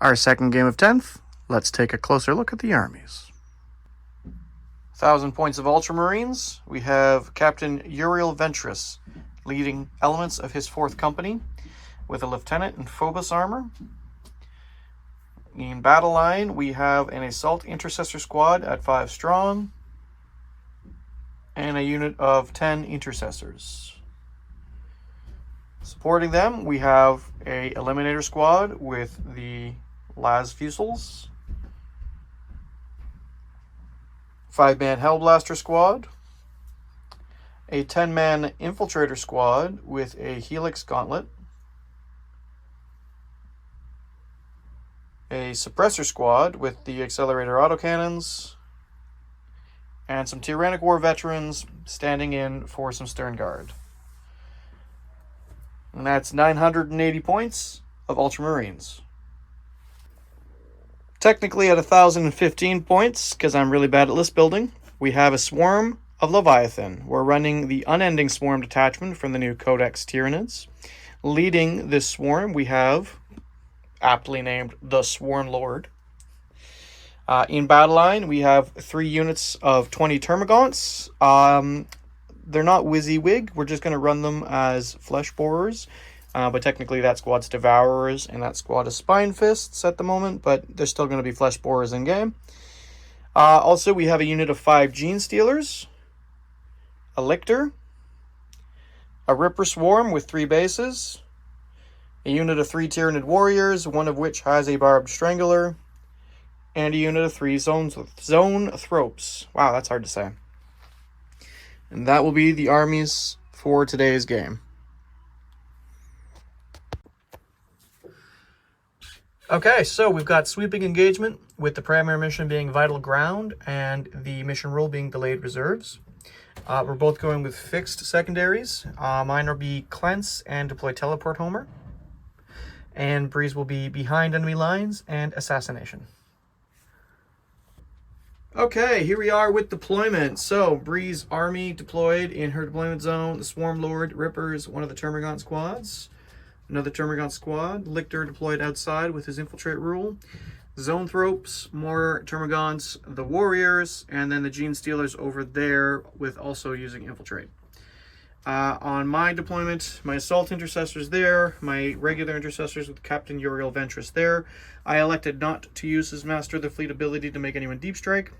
Our second game of 10th, let's take a closer look at the armies. 1,000 points of Ultramarines. We have Captain Ventris leading elements of his 4th company with a lieutenant in Phobos armor. In battle line, we have an assault intercessor squad at 5 strong and a unit of 10 intercessors. Supporting them, we have a eliminator squad with the Las Fusils, 5-man Hellblaster squad, a 10-man infiltrator squad with a Helix Gauntlet, a suppressor squad with the accelerator autocannons, and some Tyrannic War veterans standing in for some Stern Guard. And that's 980 points of Ultramarines. Technically at 1,015 points, because I'm really bad at list building, we have a swarm of Leviathan. We're running the Unending Swarm detachment from the new Codex Tyranids. Leading this swarm, we have, aptly named, the Swarm Lord. In battle line, we have 3 units of 20 Termagants. They're not WYSIWYG. We're just going to run them as Flesh Borers. But technically that squad's Devourers, and that squad is Spine Fists at the moment, but they're still going to be Flesh Borers in-game. Also, we have a unit of 5 Gene Stealers, a Lictor, a Ripper Swarm with 3 bases, a unit of 3 Tyranid Warriors, one of which has a Barbed Strangler, and a unit of 3 Zone Thropes. Wow, that's hard to say. And that will be the armies for today's game. Okay, so we've got sweeping engagement with the primary mission being Vital Ground and the mission rule being Delayed Reserves. We're both going with fixed secondaries. Mine will be Cleanse and Deploy Teleport Homer. And Breeze will be Behind Enemy Lines and Assassination. Okay, here we are with deployment. So, Breeze Army deployed in her deployment zone. The Swarm Lord, Rippers, one of the Termagant squads. Another Termagant squad. Lictor deployed outside with his Infiltrate rule. Zone Thropes, more Termagants, the Warriors, and then the Gene Stealers over there with also using Infiltrate. On my deployment, my Assault Intercessors there, my regular Intercessors with Captain Ventris there. I elected not to use his Master of the Fleet ability to make anyone Deep Strike.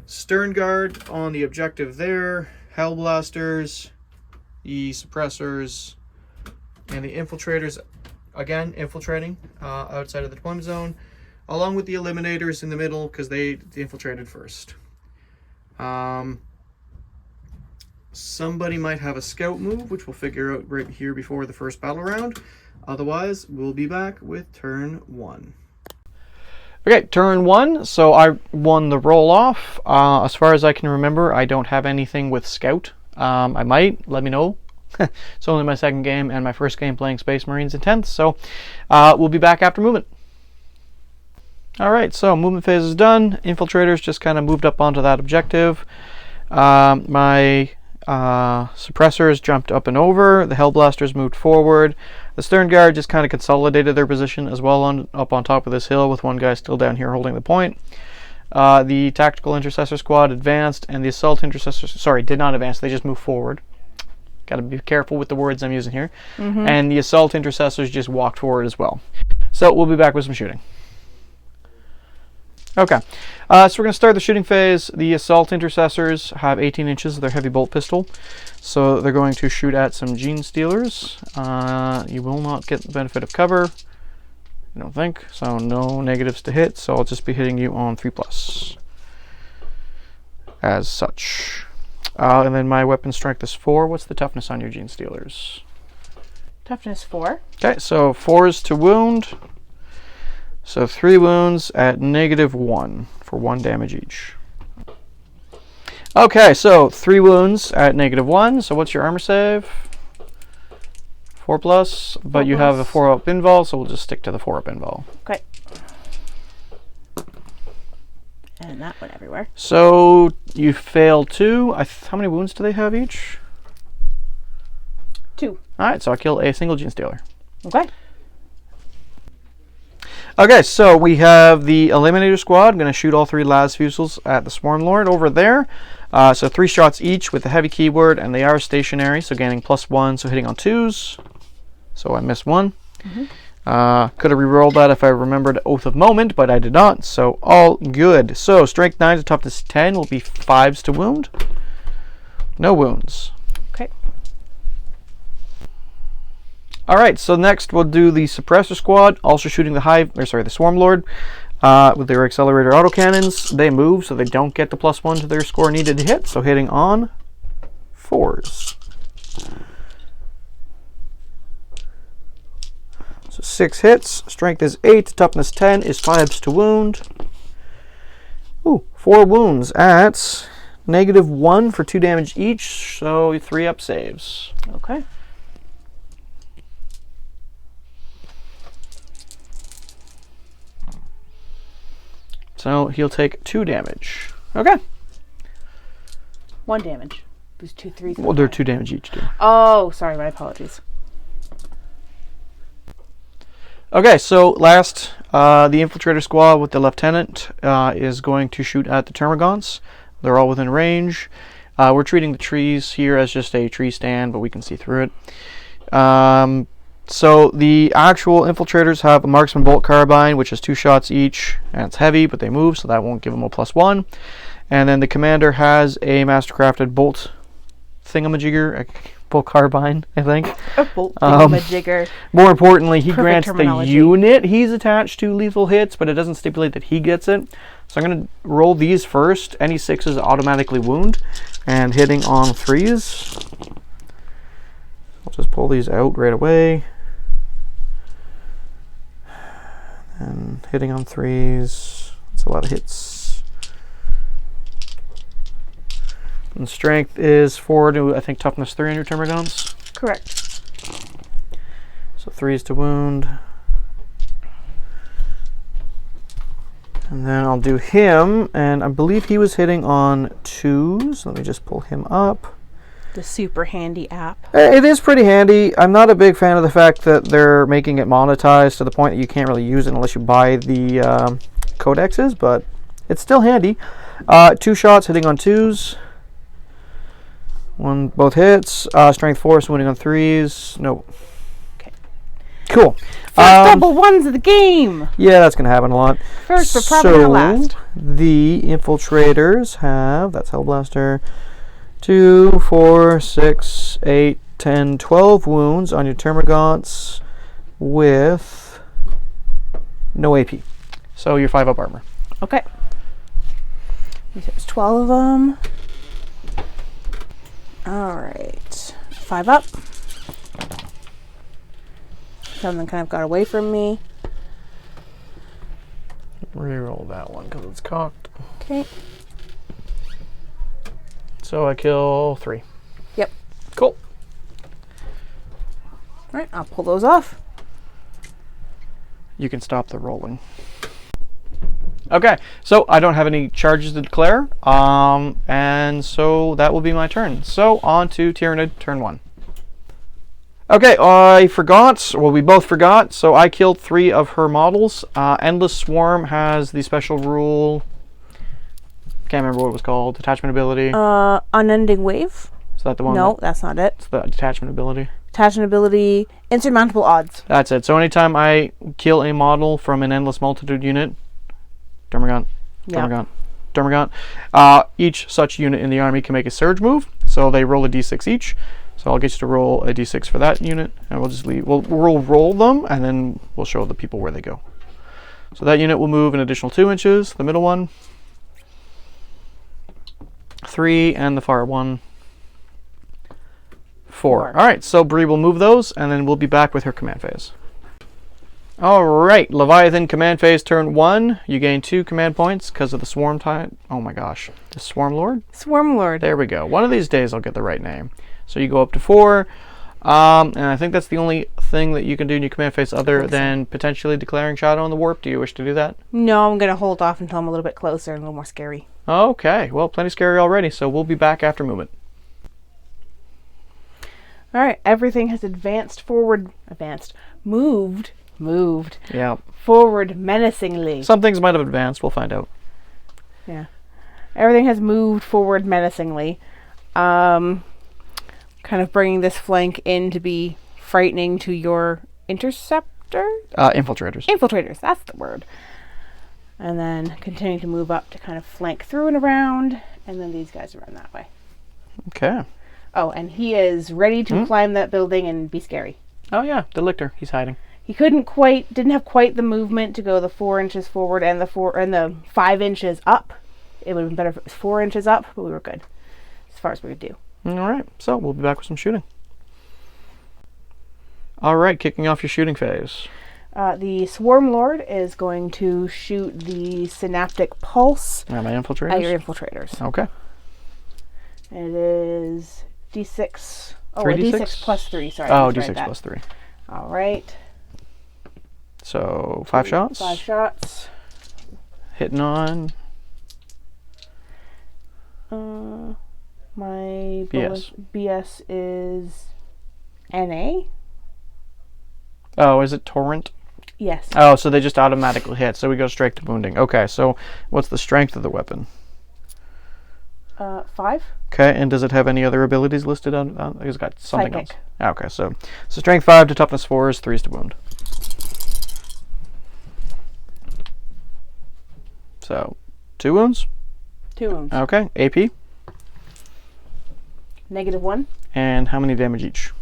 Stern Guard on the objective there. Hellblasters, the Suppressors, and the Infiltrators, again, infiltrating outside of the deployment zone, along with the Eliminators in the middle, because they infiltrated first. Somebody might have a scout move, which we'll figure out right here before the first battle round. Otherwise, we'll be back with turn 1. Okay, turn 1. So I won the roll-off. As far as I can remember, I don't have anything with scout. I might. Let me know. It's only my second game and my first game playing Space Marines in 10th, so we'll be back after movement. Alright, so movement phase is done. Infiltrators just kind of moved up onto that objective. My suppressors jumped up and over. The Hellblasters moved forward. The Stern Guard just kind of consolidated their position as well up on top of this hill with one guy still down here holding the point. The Tactical Intercessor Squad advanced, and the Assault Intercessors, did not advance, they just moved forward. Got to be careful with the words I'm using here. And the Assault Intercessors just walked forward as well. So we'll be back with some shooting. Okay, so we're going to start the shooting phase. The Assault Intercessors have 18 inches of their heavy bolt pistol. So they're going to shoot at some Gene Stealers. You will not get the benefit of cover, I don't think. So no negatives to hit, so I'll just be hitting you on 3+. As such. And then my weapon strength is 4. What's the toughness on your Gene Stealers? Toughness 4. Okay, so 4s to wound. So 3 wounds at -1 for 1 damage each. Okay, so 3 wounds at -1. So what's your armor save? 4+, but you have a 4-up invul, so we'll just stick to the 4-up invul. Okay. And that went everywhere. So you fail 2. How many wounds do they have each? 2. Alright, so I kill a single Gene Stealer. Okay. Okay, so we have the Eliminator Squad. I'm going to shoot all 3 las fusils at the Swarm Lord over there. So 3 shots each with the heavy keyword, and they are stationary, so gaining +1, so hitting on 2s. So I missed 1. Could have re-rolled that if I remembered Oath of Moment, but I did not, so all good. So Strength 9 to Toughness 10 will be 5s to wound. No wounds. Okay. Alright, so next we'll do the Suppressor Squad, also shooting the Swarm Lord with their Accelerator autocannons. They move, so they don't get the +1 to their score needed to hit, so hitting on 4s. So 6 hits, Strength is 8, Toughness 10 is 5s to wound. Ooh, 4 wounds at -1 for 2 damage each, so 3 up saves. Okay. So he'll take 2 damage. Okay. 1 damage. There's 2 3s. Well, they're 2 damage each, too. Oh, sorry, my apologies. Okay, so last, the Infiltrator Squad with the Lieutenant is going to shoot at the Termagants. They're all within range. We're treating the trees here as just a tree stand, but we can see through it. So the actual Infiltrators have a Marksman Bolt Carbine, which is 2 shots each, and it's heavy, but they move, so that won't give them a +1. And then the Commander has a Mastercrafted Bolt Thingamajigger, Bolt Carbine, I think. A bolt thingamajigger. More importantly, he Perfect grants the terminology. unit he's attached to lethal hits, but it doesn't stipulate that he gets it. So I'm going to roll these first. Any 6s automatically wound, and hitting on 3s. I'll just pull these out right away. And hitting on 3s. That's a lot of hits. And strength is 4 to, I think, toughness 3 on your Termagants. Correct. So 3s to wound. And then I'll do him, and I believe he was hitting on 2s. Let me just pull him up. The super handy app. It is pretty handy. I'm not a big fan of the fact that they're making it monetized to the point that you can't really use it unless you buy the codexes, but it's still handy. 2 shots hitting on 2s. Both hits. Strength 4, so winning on 3s. Nope. Okay. Cool. First double 1s of the game. Yeah, that's going to happen a lot. First, but probably not last. The Infiltrators have, that's Hellblaster, 2, 4, 6, 8, 10, 12 wounds on your Termagants with no AP. So you're 5 up armor. Okay. There's 12 of them. Alright. 5 up. Something kind of got away from me. Reroll that one because it's cocked. Okay. So I kill 3. Yep. Cool. Alright, I'll pull those off. You can stop the rolling. Okay, so I don't have any charges to declare, and so that will be my turn. So on to Tyranid, turn 1. Okay, I forgot, well we both forgot, so I killed 3 of her models. Endless Swarm has the special rule, can't remember what it was called, detachment ability. Unending Wave? Is that the one? No, that's not it. It's the detachment ability. Attachment ability, insurmountable odds. That's it. So anytime I kill a model from an Endless Multitude unit, Termagant, Yep. Termagant, each such unit in the army can make a surge move, so they roll a d6 each. So I'll get you to roll a d6 for that unit, and we'll just leave. We'll roll them, and then we'll show the people where they go. So that unit will move an additional 2 inches, the middle one, 3, and the far one, 4. All right, so Bree will move those, and then we'll be back with her command phase. All right, Leviathan command phase turn 1. You gain 2 command points because of the swarm type. Oh my gosh, the Swarm Lord? Swarm Lord. There we go. One of these days I'll get the right name. So you go up to 4, and I think that's the only thing that you can do in your command phase other than potentially declaring Shadow in the Warp. Do you wish to do that? No, I'm going to hold off until I'm a little bit closer and a little more scary. Okay, well, plenty scary already, so we'll be back after movement. Alright, everything has moved moved Yeah. forward menacingly. Some things might have advanced. We'll find out. Yeah. Everything has moved forward menacingly. Kind of bringing this flank in to be frightening to your interceptor? Infiltrators. Infiltrators, that's the word. And then continuing to move up to kind of flank through and around. And then these guys run that way. Okay. Oh, and he is ready to climb that building and be scary. Oh, yeah. The lictor. He's hiding. He didn't have quite the movement to go the 4 inches forward and the 5 inches up. It would have been better if it was 4 inches up, but we were good as far as we could do. All right. So we'll be back with some shooting. All right. Kicking off your shooting phase. The Swarm Lord is going to shoot the Synaptic Pulse At my infiltrators? at your infiltrators. Okay. It is D6. Oh, 3d6? a D6 plus 3. Sorry. Oh, D6 plus 3. All right. So 5 shots. 5 shots. Hitting on. My BS. BS is NA. Oh, is it Torrent? Yes. Oh, so they just automatically hit. So we go straight to wounding. Okay, so what's the strength of the weapon? 5. Okay, and does it have any other abilities listed on it's got something Psychic. else. Okay, so strength 5 to toughness 4 is 3 to wound. So 2 wounds. 2 wounds. Okay, AP. -1. And how many damage each?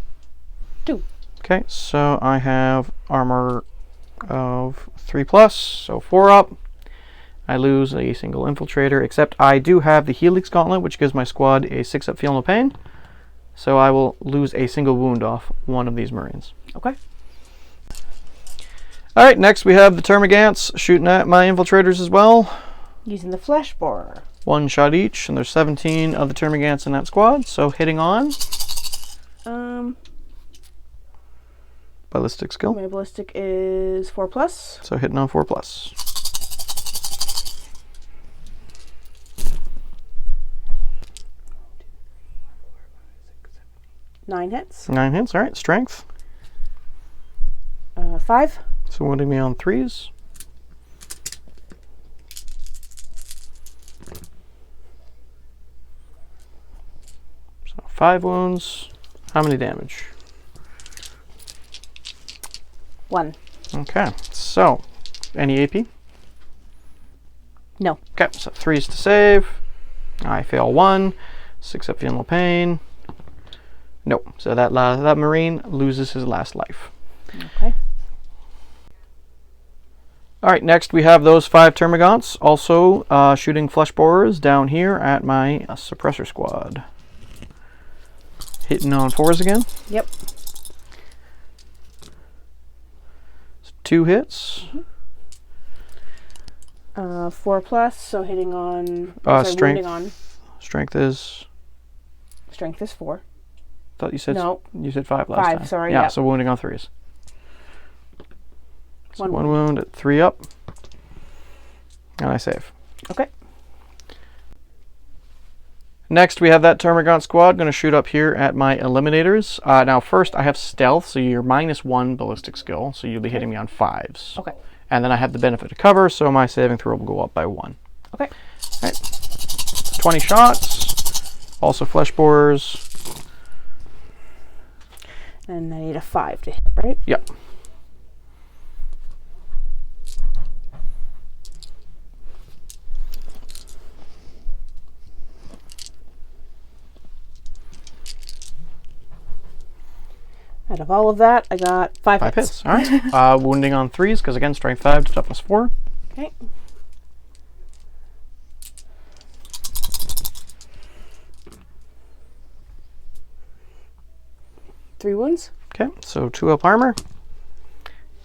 2. Okay, so I have armor of 3+, so 4 up. I lose a single infiltrator, except I do have the Helix Gauntlet, which gives my squad a 6 up feel no pain. So I will lose a single wound off one of these Marines. Okay. Alright, next we have the Termagants shooting at my infiltrators as well. Using the Flesh Borer. 1 shot each, and there's 17 of the Termagants in that squad, so hitting on. Ballistic skill. My ballistic is 4+. So hitting on 4+. 9 hits. 9 hits, alright, strength. 5. So wounding me on 3s. So 5 wounds. How many damage? 1. Okay, so any AP? No. Okay, so 3s to save. I fail 1. 6 up feel no pain. Nope. So that Marine loses his last life. Okay. Alright, next we have those 5 Termagants also shooting flesh borers down here at my suppressor squad. Hitting on 4s again. Yep. So 2 hits. 4+, so hitting on... Strength. wounding on. Strength is... Strength is 4. Thought you said No. You said 5 last 5, time. sorry, Yeah, yeah. so wounding on 3s. So 1 wound. wound at 3 up. And I save. Okay. Next, we have that Termagant squad going to shoot up here at my eliminators. Now, first, I have stealth, so you're -1 ballistic skill, so you'll be hitting me on 5s. Okay. And then I have the benefit of cover, so my saving throw will go up by 1. Okay. All right. 20 shots. Also flesh borers. And I need a 5 to hit, right? Yep. Out of all of that, I got 5 hits. All right. Wounding on 3s, because again, strength 5 to toughness 4. Okay. Three wounds. Okay, so 2 up armor.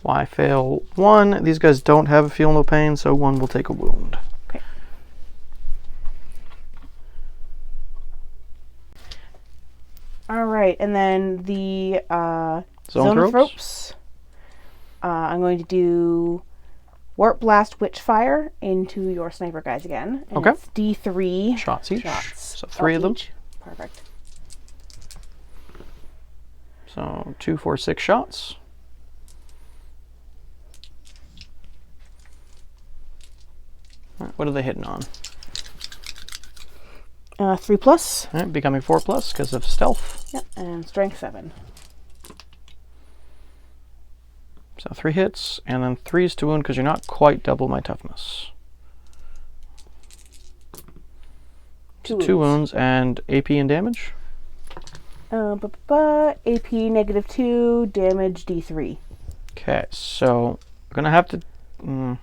Well, I fail 1. These guys don't have a feel no pain, so 1 will take a wound. Okay. All right, and then the Zone of Ropes. I'm going to do Warp Blast Witchfire into your sniper guys again. And Okay. It's D3 Shots each. shots. So 3 of them. Each. Perfect. So 2, 4, 6 shots. Right, what are they hitting on? 3+. All right, becoming 4+ because of stealth. Yep, and strength 7. So 3 hits, and then 3s to wound because you're not quite double my toughness. 2 wounds and AP and damage. AP -2, damage D3. Okay, so I'm gonna have to. I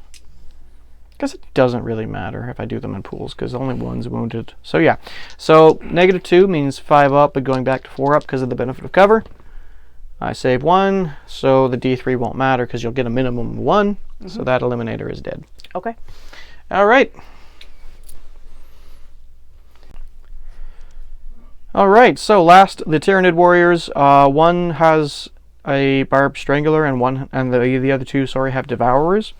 guess it doesn't really matter if I do them in pools because only one's wounded. So yeah, so -2 means 5 up, but going back to 4 up because of the benefit of cover. I save 1, so the D3 won't matter because you'll get a minimum of 1. So that eliminator is dead. Okay. All right. All right, so last, the Tyranid warriors. One has a barbed strangler, and the other 2, sorry, have devourers.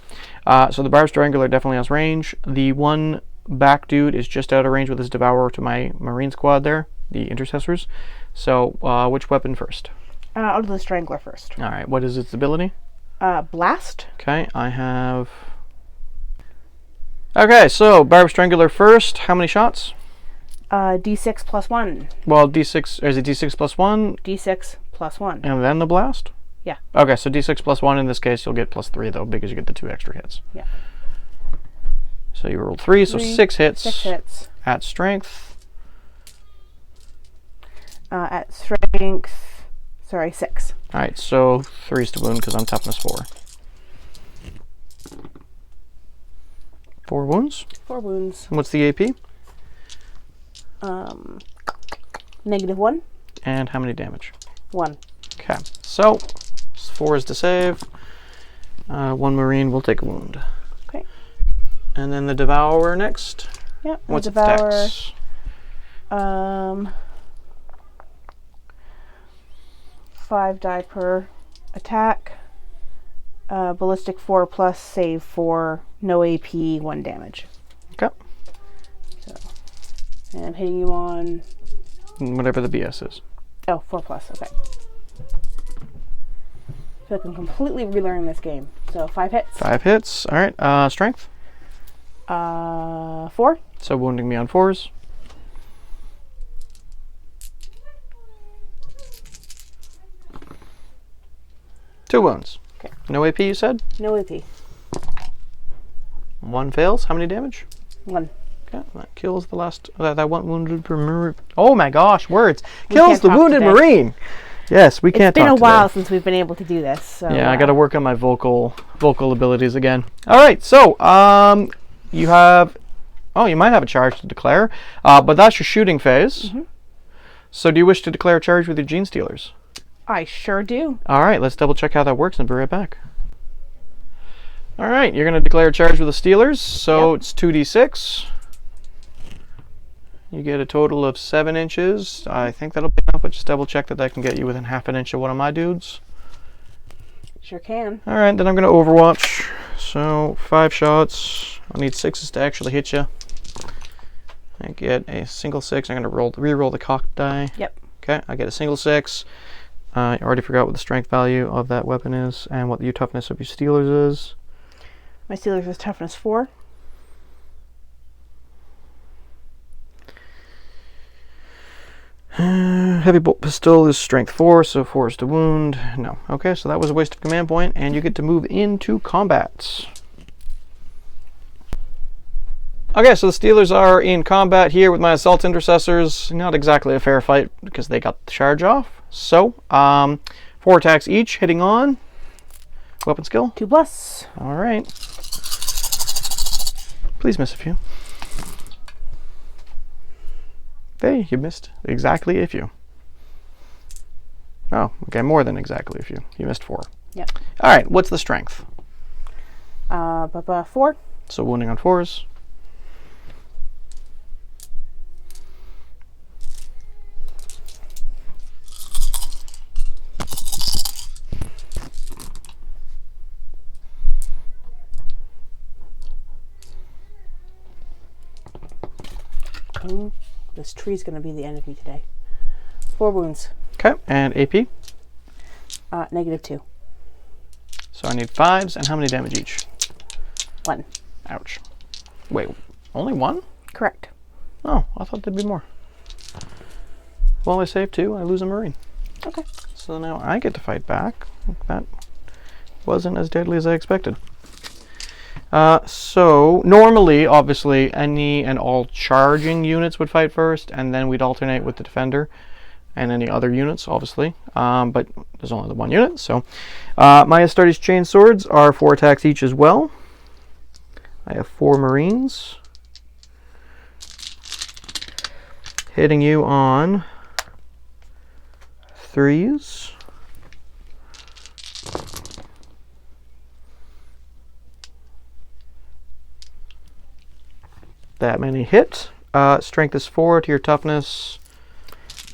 So the barbed strangler definitely has range. The one back dude is just out of range with his devourer to my marine squad there, the intercessors. So which weapon first? I'll do the strangler first. All right, what is its ability? Blast. Okay, I have. Okay, so barbed strangler first. How many shots? D6 +1. Well, D6, is it D6 +1? D6 +1. And then the blast? Yeah. Okay, so D6 +1 in this case, you'll get +3 though, because you get the 2 extra hits. Yeah. So you rolled 3, so 6 hits. 6 hits. At strength. At strength, sorry, 6. Alright, so 3's to wound because I'm toughness 4. 4 wounds. 4 wounds. And what's the AP? -1. And how many damage? 1. Okay, so 4 is to save. 1 Marine will take a wound. Okay. And then the Devourer next. Yep. What's its Devourer? dex? 5 die per attack. Ballistic 4+, save 4, no AP, 1 damage. Okay. So, and I'm hitting you on Whatever the BS is. Oh, 4+, okay. I feel like I'm completely relearning this game. So 5 hits. 5 hits. Alright, strength? 4. So wounding me on 4s. Two wounds. Okay. No AP, you said? No AP. 1 fails. How many damage? 1. Okay, that kills the last. That one wounded Marine. Oh my gosh, words! Kills the wounded today. Marine. Yes, we can't. It's been a while today. since we've been able to do this. So, yeah, I got to work on my vocal abilities again. All right, so you have. Oh, you might have a charge to declare, but that's your shooting phase. Mm-hmm. So, do you wish to declare a charge with your Gene Stealers? I sure do. All right, let's double check how that works and be right back. All right, you're going to declare a charge with the Stealers, so It's 2d6. You get a total of 7 inches. I think that'll be enough, but just double check that I can get you within half an inch of one of my dudes. Sure can. All right, then I'm going to Overwatch. So 5 shots. I'll need 6s to actually hit you. I get a single 6. I'm going to re-roll the cocked die. Yep. Okay, I get a single 6. I already forgot what the strength value of that weapon is and what the toughness of your Stealers is. My Stealers is toughness 4. Heavy bolt pistol is strength 4, so 4 is to wound. No. Okay, so that was a waste of command point, and you get to move into combat. Okay, so the Steelers are in combat here with my assault intercessors. Not exactly a fair fight because they got the charge off. So, 4 attacks each, hitting on. Weapon skill? 2+. All right. Please miss a few. Hey, you missed exactly a few. Oh, okay, more than exactly a few. You missed 4. Yep. All right, what's the strength? 4. So wounding on 4s. This tree's going to be the end of me today. 4 wounds. Okay, and AP? -2. So I need 5s, and how many damage each? 1. Ouch. Wait, only one? Correct. Oh, I thought there'd be more. Well, I save 2, I lose a Marine. Okay. So now I get to fight back. That wasn't as deadly as I expected. So normally, obviously, any and all charging units would fight first, and then we'd alternate with the defender and any other units, obviously. But there's only the one unit, so my Astartes chain swords are 4 attacks each as well. I have 4 Marines. Hitting you on 3s. That many hit. Strength is 4 to your toughness.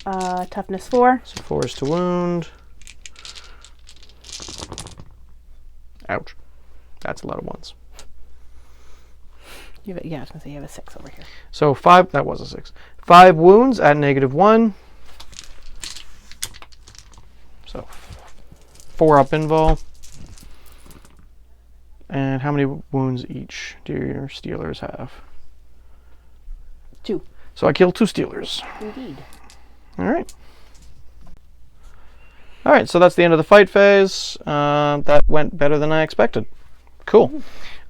Toughness 4. So 4 is to wound. Ouch. That's a lot of ones. Yeah, I was going to say you have a 6 over here. So 5, that was a 6. 5 wounds at -1. So 4 up invul. And how many wounds each do your Steelers have? 2. So I killed 2 Steelers. Indeed. Alright. Alright, so that's the end of the fight phase. That went better than I expected. Cool.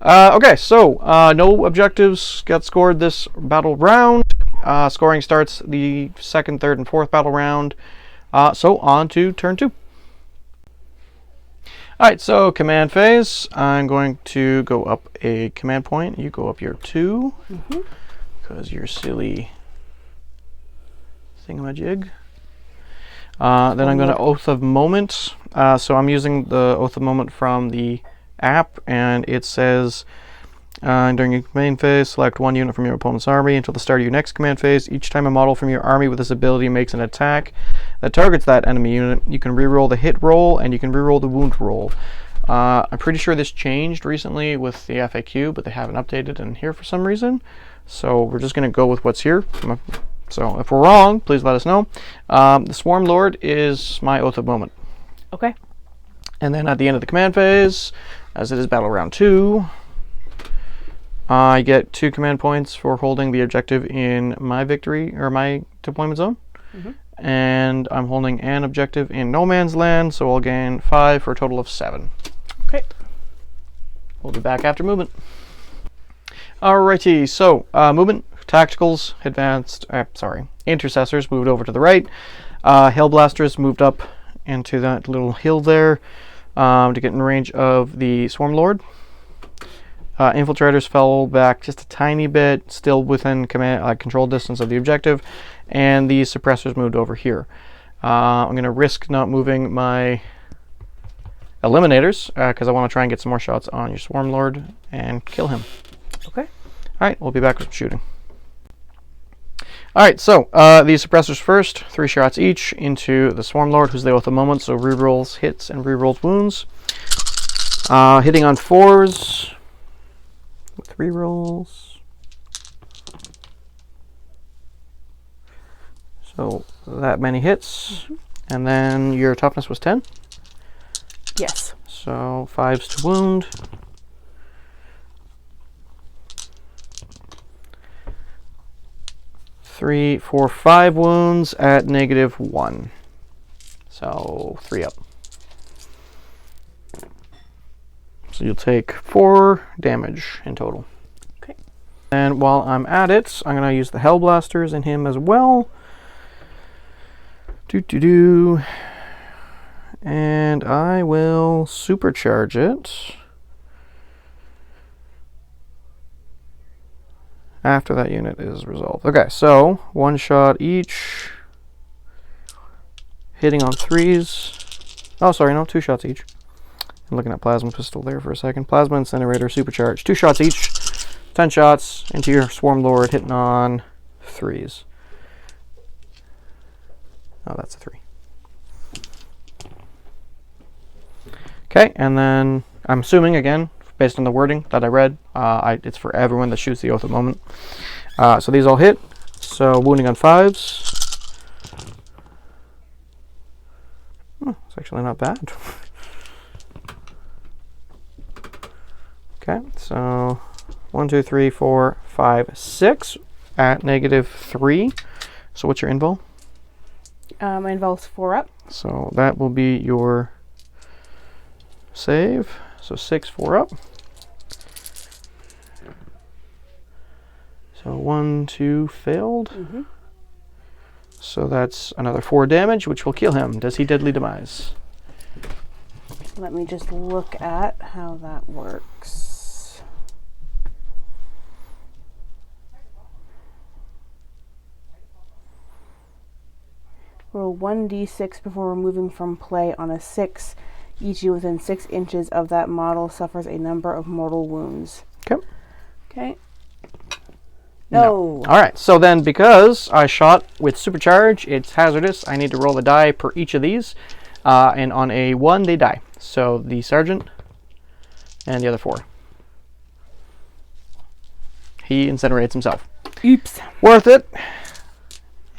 Okay, so no objectives got scored this battle round. Scoring starts the 2nd, 3rd, and 4th battle round. So on to turn 2. Alright, so command phase. I'm going to go up a command point. You go up here 2. Because you're silly thingamajig. Then I'm going to Oath of Moment. So I'm using the Oath of Moment from the app, and it says during your command phase, select 1 unit from your opponent's army until the start of your next command phase. Each time a model from your army with this ability makes an attack that targets that enemy unit, you can reroll the hit roll and you can reroll the wound roll. I'm pretty sure this changed recently with the FAQ, but they haven't updated in here for some reason. So we're just going to go with what's here. So if we're wrong, please let us know. The Swarm Lord is my Oath of Moment. Okay. And then at the end of the command phase, as it is battle round 2, I get 2 command points for holding the objective in my victory or my deployment zone. And I'm holding an objective in no man's land, so I'll gain 5 for a total of 7. Okay. We'll be back after movement. Alrighty, so movement, tacticals, advanced, intercessors moved over to the right. Hailblasters moved up into that little hill there to get in range of the Swarm Lord. Infiltrators fell back just a tiny bit, still within control distance of the objective, and the suppressors moved over here. I'm going to risk not moving my eliminators because I want to try and get some more shots on your Swarm Lord and kill him. Okay. Alright, we'll be back with some shooting. Alright, so the suppressors first, 3 shots each into the Swarm Lord, who's the Oath of Moment, so rerolls hits and rerolls wounds. Hitting on 4s with rerolls. So that many hits. And then your toughness was 10? Yes. So 5s to wound. Three, 4, 5 wounds at -1. So 3 up. So you'll take 4 damage in total. Okay. And while I'm at it, I'm going to use the Hellblasters in him as well. And I will supercharge it after that unit is resolved. Okay, so 1 shot each. Hitting on 3s. Oh, sorry, no, 2 shots each. I'm looking at Plasma Pistol there for a second. Plasma Incinerator, supercharged. 2 shots each. 10 shots into your Swarm Lord, hitting on 3s. Oh, that's a 3. Okay, and then I'm assuming, again, based on the wording that I read, it's for everyone that shoots the Oath of Moment. So these all hit. So wounding on 5s. Oh, it's actually not bad. Okay, so 1, 2, 3, 4, 5, 6 at -3. So what's your invul? My invul's 4 up. So that will be your save. So 6, 4 up. So 1, 2 failed. Mm-hmm. So that's another 4 damage, which will kill him. Does he deadly demise? Let me just look at how that works. Roll 1d6 before removing from play. On a 6. Each unit within 6 inches of that model suffers a number of mortal wounds. Okay. Okay. No. All right. So then, because I shot with supercharge, it's hazardous. I need to roll a die per each of these, and on a 1, they die. So the sergeant and the other 4. He incinerates himself. Oops. Worth it.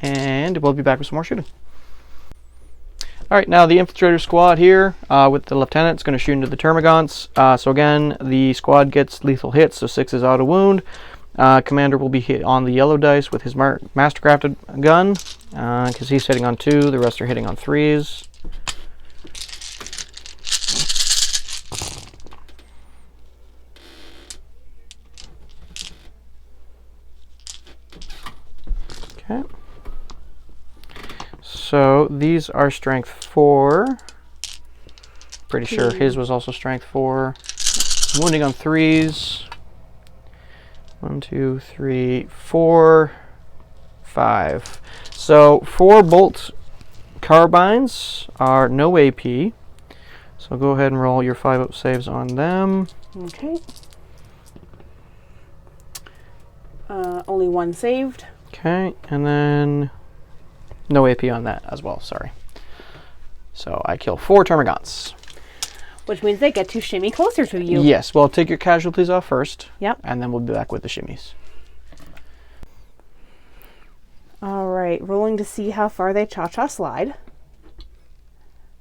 And we'll be back with some more shooting. All right, now the infiltrator squad here with the lieutenant is going to shoot into the termagants. So again, the squad gets lethal hits, so 6 is auto wound. Commander will be hit on the yellow dice with his mastercrafted gun because he's hitting on 2. The rest are hitting on 3s. Okay. So these are strength 4. Pretty sure his was also strength 4. Wounding on 3s. 1, 2, 3, 4, 5. So 4 bolt carbines are no AP. So go ahead and roll your 5 up saves on them. Okay. Only 1 saved. Okay, and then no AP on that as well, sorry. So I kill 4 termagants. Which means they get to shimmy closer to you. Yes, well, take your casualties off first. Yep. And then we'll be back with the shimmies. All right, rolling to see how far they cha-cha slide.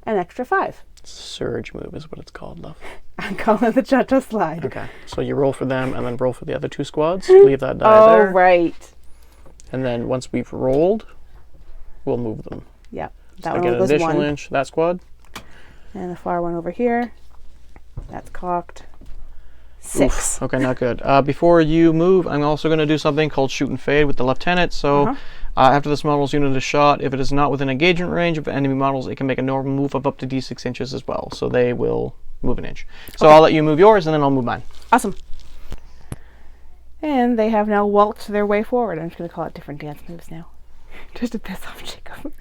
An extra 5. Surge move is what it's called, love. I'm calling it the cha-cha slide. Okay, so you roll for them and then roll for the other 2 squads. Leave that die there. Oh, right. And then once we've rolled, we'll move them. Yep. That so get an additional 1 inch, that squad. And the far one over here. That's cocked. 6. Oof. Okay, not good. Before you move, I'm also going to do something called shoot and fade with the lieutenant. So after this model's unit is shot, if it is not within engagement range of enemy models, it can make a normal move of up to d6 inches as well. So they will move an inch. So I'll let you move yours, and then I'll move mine. Awesome. And they have now waltzed their way forward. I'm just going to call it different dance moves now. Just to piss off Jacob.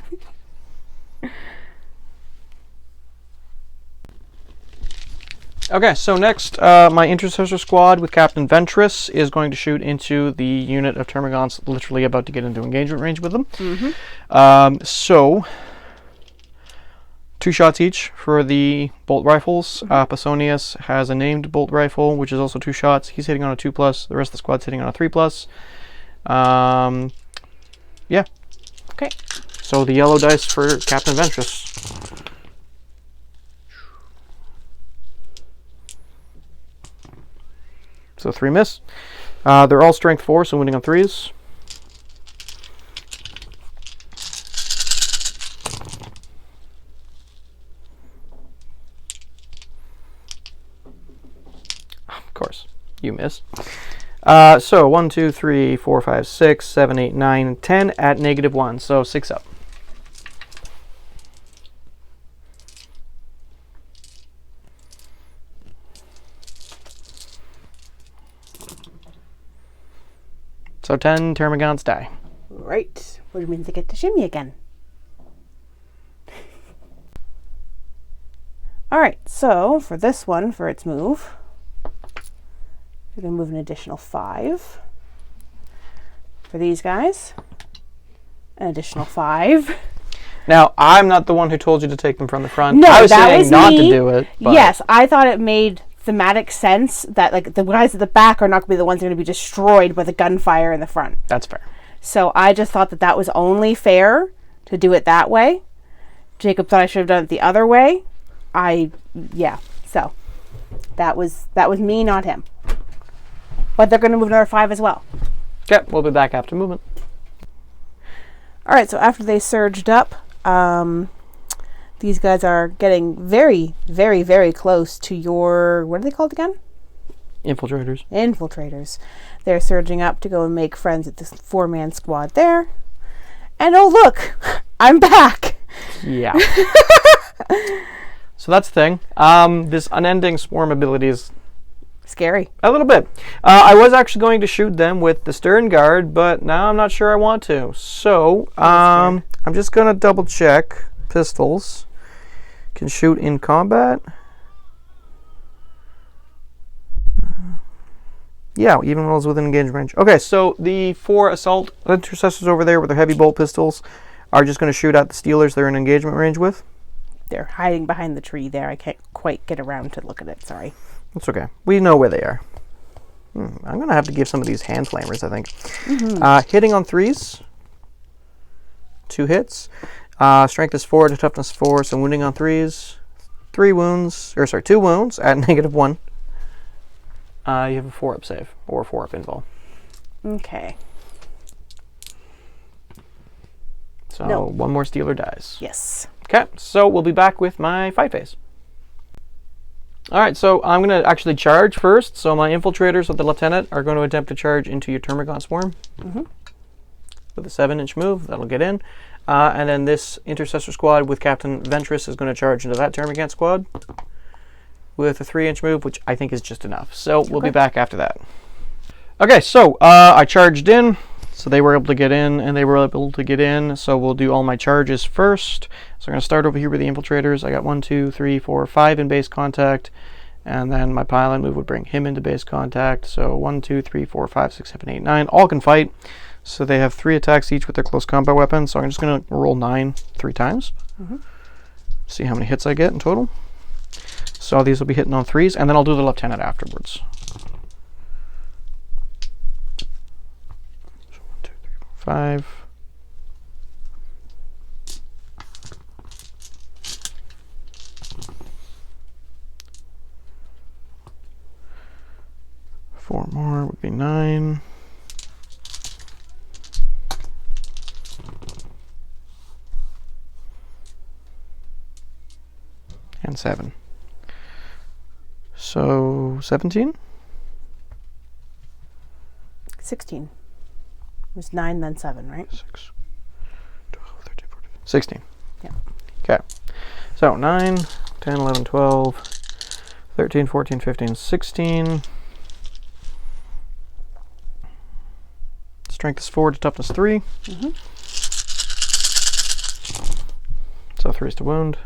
Okay, so next, my intercessor squad with Captain Ventris is going to shoot into the unit of termagants literally about to get into engagement range with them. So 2 shots each for the bolt rifles. Pausanias has a named bolt rifle, which is also 2 shots. He's hitting on a 2+. The rest of the squad's hitting on a 3+. Yeah. Okay. So the yellow dice for Captain Ventris. So 3 miss. They're all strength 4, so winning on 3s. Of course, you miss. So 1, 2, 3, 4, 5, 6, 7, 8, 9, 10 at -1, so 6 up. So 10 termagants die. Right, which means they get to shimmy again. All right, so for this one, for its move, we're going to move an additional 5. For these guys, an additional 5. Now, I'm not the one who told you to take them from the front. No, I was that saying was not me. to do it. But Yes, I thought it made thematic sense that like the guys at the back are not going to be the ones that are going to be destroyed by the gunfire in the front. That's fair. So I just thought that that was only fair to do it that way. Jacob thought I should have done it the other way. So that was me, not him. but they're going to move another 5 as well. Okay, we'll be back after movement. All right, so after they surged up, these guys are getting very, very, very close to your, what are they called again? Infiltrators. Infiltrators. They're surging up to go and make friends with this 4-man squad there. And oh look, I'm back. Yeah. So that's the thing. This unending swarm ability is scary. A little bit. I was actually going to shoot them with the stern guard, but now I'm not sure I want to. So I'm just going to double check. Pistols can shoot in combat. Yeah, even while it's within engagement range. Okay, so the 4 assault intercessors over there with their heavy bolt pistols are just going to shoot at the Steelers they're in engagement range with. They're hiding behind the tree there. I can't quite get around to look at it. Sorry. That's okay. We know where they are. I'm going to have to give some of these hand flamers, I think. Hitting on 3s. 2 hits. Strength is 4 to toughness 4, so wounding on 3s. 2 wounds at -1. You have a 4-up save, or a 4-up invul. Okay. So no. 1 more Steeler dies. Yes. Okay, so we'll be back with my fight phase. Alright, so I'm going to actually charge first. So my infiltrators with the lieutenant are going to attempt to charge into your Termagant swarm. With a 7-inch move, that'll get in. And then this intercessor squad with Captain Ventris is going to charge into that Termagant squad with a 3-inch move, which I think is just enough. So we'll be back after that. Okay, so I charged in, so they were able to get in, and they were able to get in. So we'll do all my charges first. So I'm going to start over here with the infiltrators. I got 1, 2, 3, 4, 5 in base contact, and then my pilot move would bring him into base contact. So 1, 2, 3, 4, 5, 6, 7, 8, 9, all can fight. So they have 3 attacks each with their close combat weapons. So I'm just going to roll 9 3 times. See how many hits I get in total. So these will be hitting on 3s, and then I'll do the lieutenant afterwards. So 1, 2, 3, 4, 5. 4 more would be 9. And 7. So 17? 16. It was 9, then 7, right? 6, 12, 13, 14, 16. Yeah. Okay. So 9, 10, 11, 12, 13, 14, 15, 16. Strength is 4 to toughness 3. So 3 is to wound.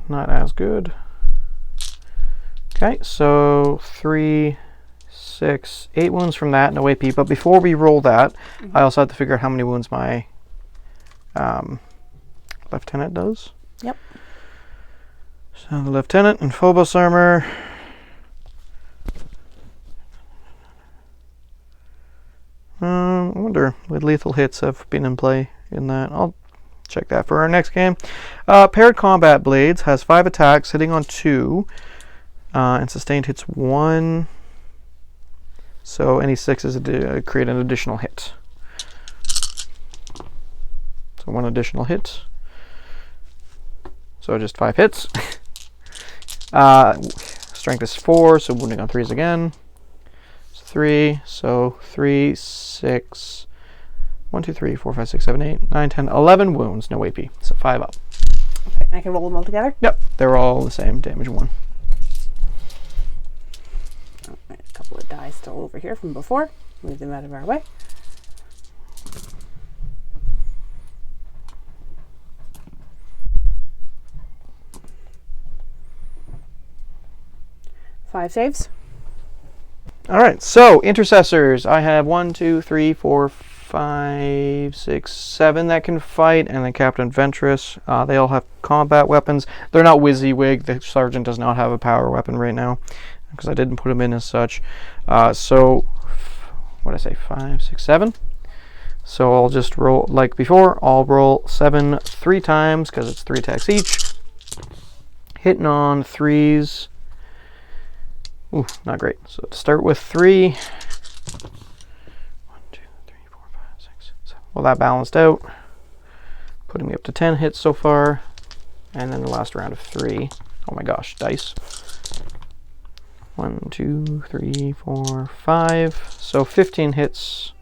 Not as good. Okay, so 3, 6, 8 wounds from that, no AP. But before we roll that, I also have to figure out how many wounds my lieutenant does. Yep. So the lieutenant in Phobos armor. I wonder what lethal hits have been in play in that. I'll check that for our next game. Paired combat blades has 5 attacks, hitting on 2, and sustained hits 1. So any 6s create an additional hit. So 1 additional hit. So just 5 hits. Strength is 4, so wounding on 3s again. 3, so 3, 6, 1, 2, 3, 4, 5, 6, 7, 8, 9, 10, 11 wounds, no AP, so 5 up. Okay, I can roll them all together? Yep, they're all the same, damage 1. All right, a couple of die still over here from before. Move them out of our way. Five saves. All right, so intercessors. I have 1, 2, 3, 4, 5, 6, 7 that can fight, and then Captain Ventris. They all have combat weapons. They're not WYSIWYG. The sergeant does not have a power weapon right now because I didn't put him in as such. So, what did I say? 5, 6, 7. So I'll just roll like before. I'll roll 7 3 times because it's 3 attacks each. Hitting on 3s. Ooh, not great. So to start with 3. 1, 2, 3, 4, 5, 6, 7. Well, that balanced out, putting me up to 10 hits so far. And then the last round of 3. Oh my gosh, dice. 1, 2, 3, 4, 5. So 15 hits.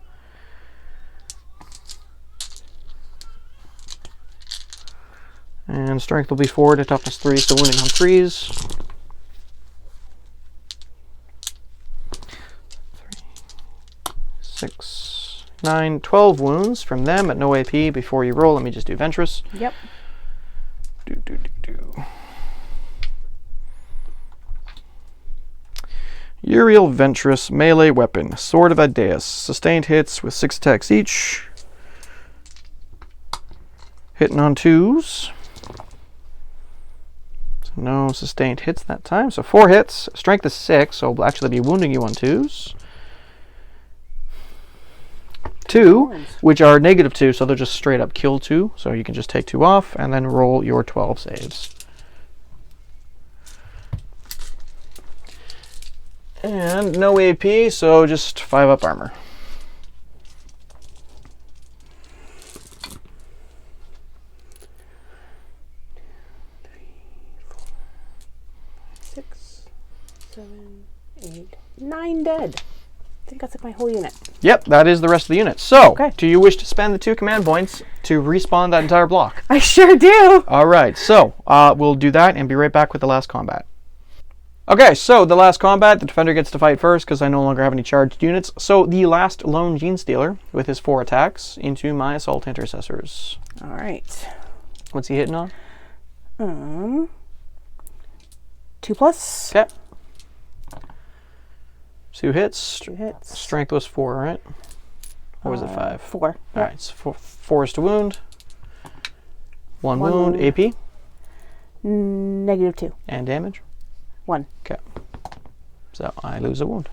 And strength will be 4 to toughness 3, so wounding on 3s. 3, 6, 9, 12 wounds from them at no AP before you roll. Let me just do Ventris. Yep. Uriel Ventris, melee weapon, Sword of Adeus. Sustained hits with 6 attacks each. Hitting on 2s. So no sustained hits that time. So 4 hits. Strength is 6, so we'll actually be wounding you on 2s. 2, which are -2, so they'll just straight up kill 2. So you can just take 2 off and then roll your 12 saves. And no AP, so just 5 up armor. 6, 7, 8, 9 dead. I think that's like my whole unit. Yep, that is the rest of the unit. So, okay. Do you wish to spend the 2 command points to respawn that entire block? I sure do. All right, so we'll do that and be right back with the last combat. Okay, so the last combat, the defender gets to fight first because I no longer have any charged units. So the last lone Gene Stealer with his 4 attacks into my assault intercessors. All right. What's he hitting on? 2+. Okay. 2 hits. 2 hits. Strength was 4, right? Or was it 5? 4. All right, so 4 is to wound. 1 wound. AP? -2. And damage? 1. Okay. So I lose a wound.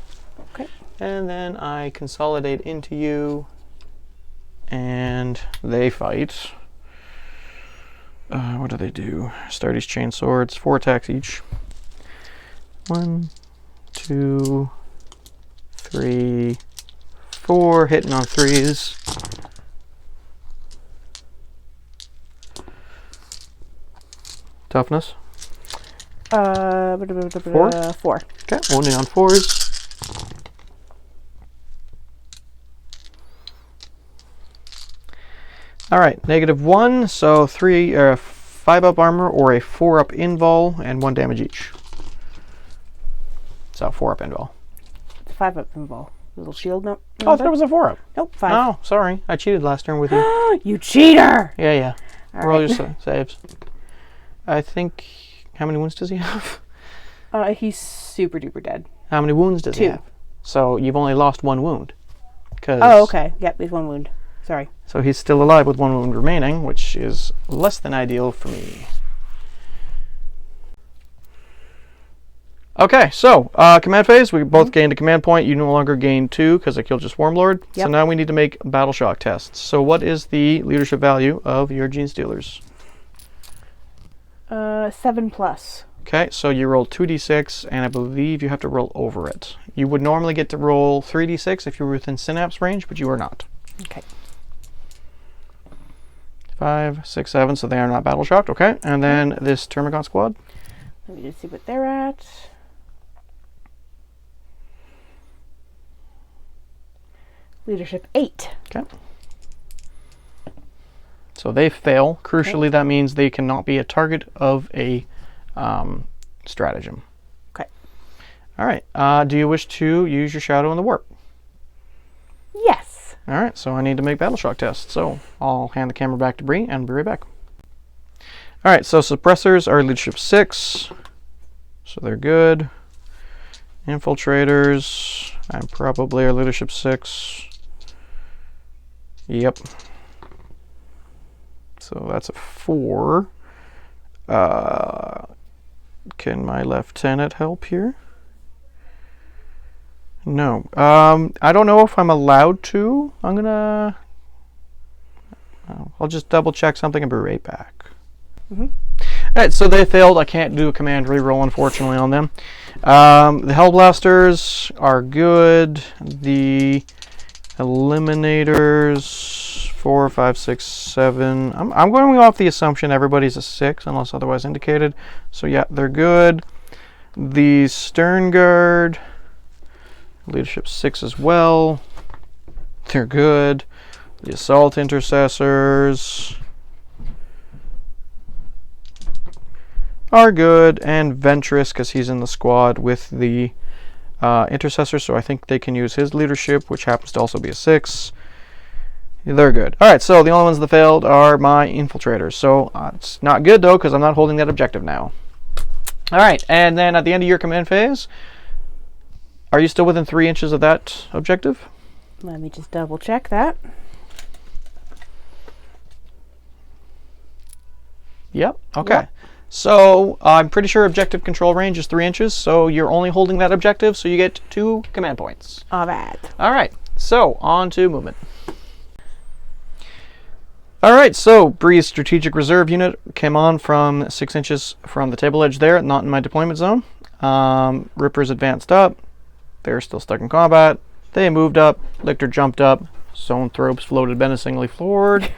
Okay. And then I consolidate into you, and they fight. What do they do? Stardy's chain swords, 4 attacks each. 1, 2, 3, 4, hitting on 3s. Toughness? 4. 4. Okay, wounding on 4s. All right, -1, so 5 up armor or a 4 up invul and 1 damage each. So 4 up invul. 5 up invul. Little shield. No. Oh, I thought it was a 4 up. Nope. 5. Oh, sorry, I cheated last turn with you. You cheater! Yeah. All Roll right. your saves. I think. How many wounds does he have? He's super duper dead. How many wounds does he 2. have? So you've only lost 1 wound. Oh, okay. Yep, he's 1 wound. Sorry. So he's still alive with 1 wound remaining, which is less than ideal for me. Okay, so command phase. We both gained a command point. You no longer gain 2 because I killed your Swarm Lord. Yep. So now we need to make battle shock tests. So what is the leadership value of your Gene Stealers? 7+. Okay, so you roll 2d6, and I believe you have to roll over it. You would normally get to roll 3d6 if you were within synapse range, but you are not. Okay. 5, 6, 7, so they are not battle shocked. Okay, and then this Termagant squad. Let me just see what they're at. Leadership 8. Okay. So they fail. Crucially, that means they cannot be a target of a stratagem. Okay. All right. Do you wish to use your shadow in the warp? Yes. All right. So I need to make battle shock tests. So I'll hand the camera back to Bree and be right back. All right. So suppressors are leadership 6. So they're good. Infiltrators. I'm probably a leadership 6. Yep. So that's a 4. Can my lieutenant help here? No. I don't know if I'm allowed to. I'll just double check something and be right back. Alright, so they failed. I can't do a command reroll, unfortunately, on them. The Hellblasters are good. The Eliminators, 4, 5, 6, 7. I'm going off the assumption everybody's a 6, unless otherwise indicated. So yeah, they're good. The Stern Guard, leadership 6 as well. They're good. The Assault Intercessors are good, and Ventris, because he's in the squad with the Intercessor, so I think they can use his leadership, which happens to also be a 6. They're good. Alright, so the only ones that failed are my Infiltrators. So it's not good, though, because I'm not holding that objective now. Alright, and then at the end of your command phase, are you still within 3 inches of that objective? Let me just double check that. Yep, okay. Yep. So I'm pretty sure objective control range is 3 inches, so you're only holding that objective, so you get 2 command points. All right. Alright, so on to movement. Alright, so Breeze Strategic Reserve Unit came on from 6 inches from the table edge there, not in my deployment zone. Rippers advanced up. They're still stuck in combat. They moved up. Lictor jumped up. Zoanthropes floated menacingly forward.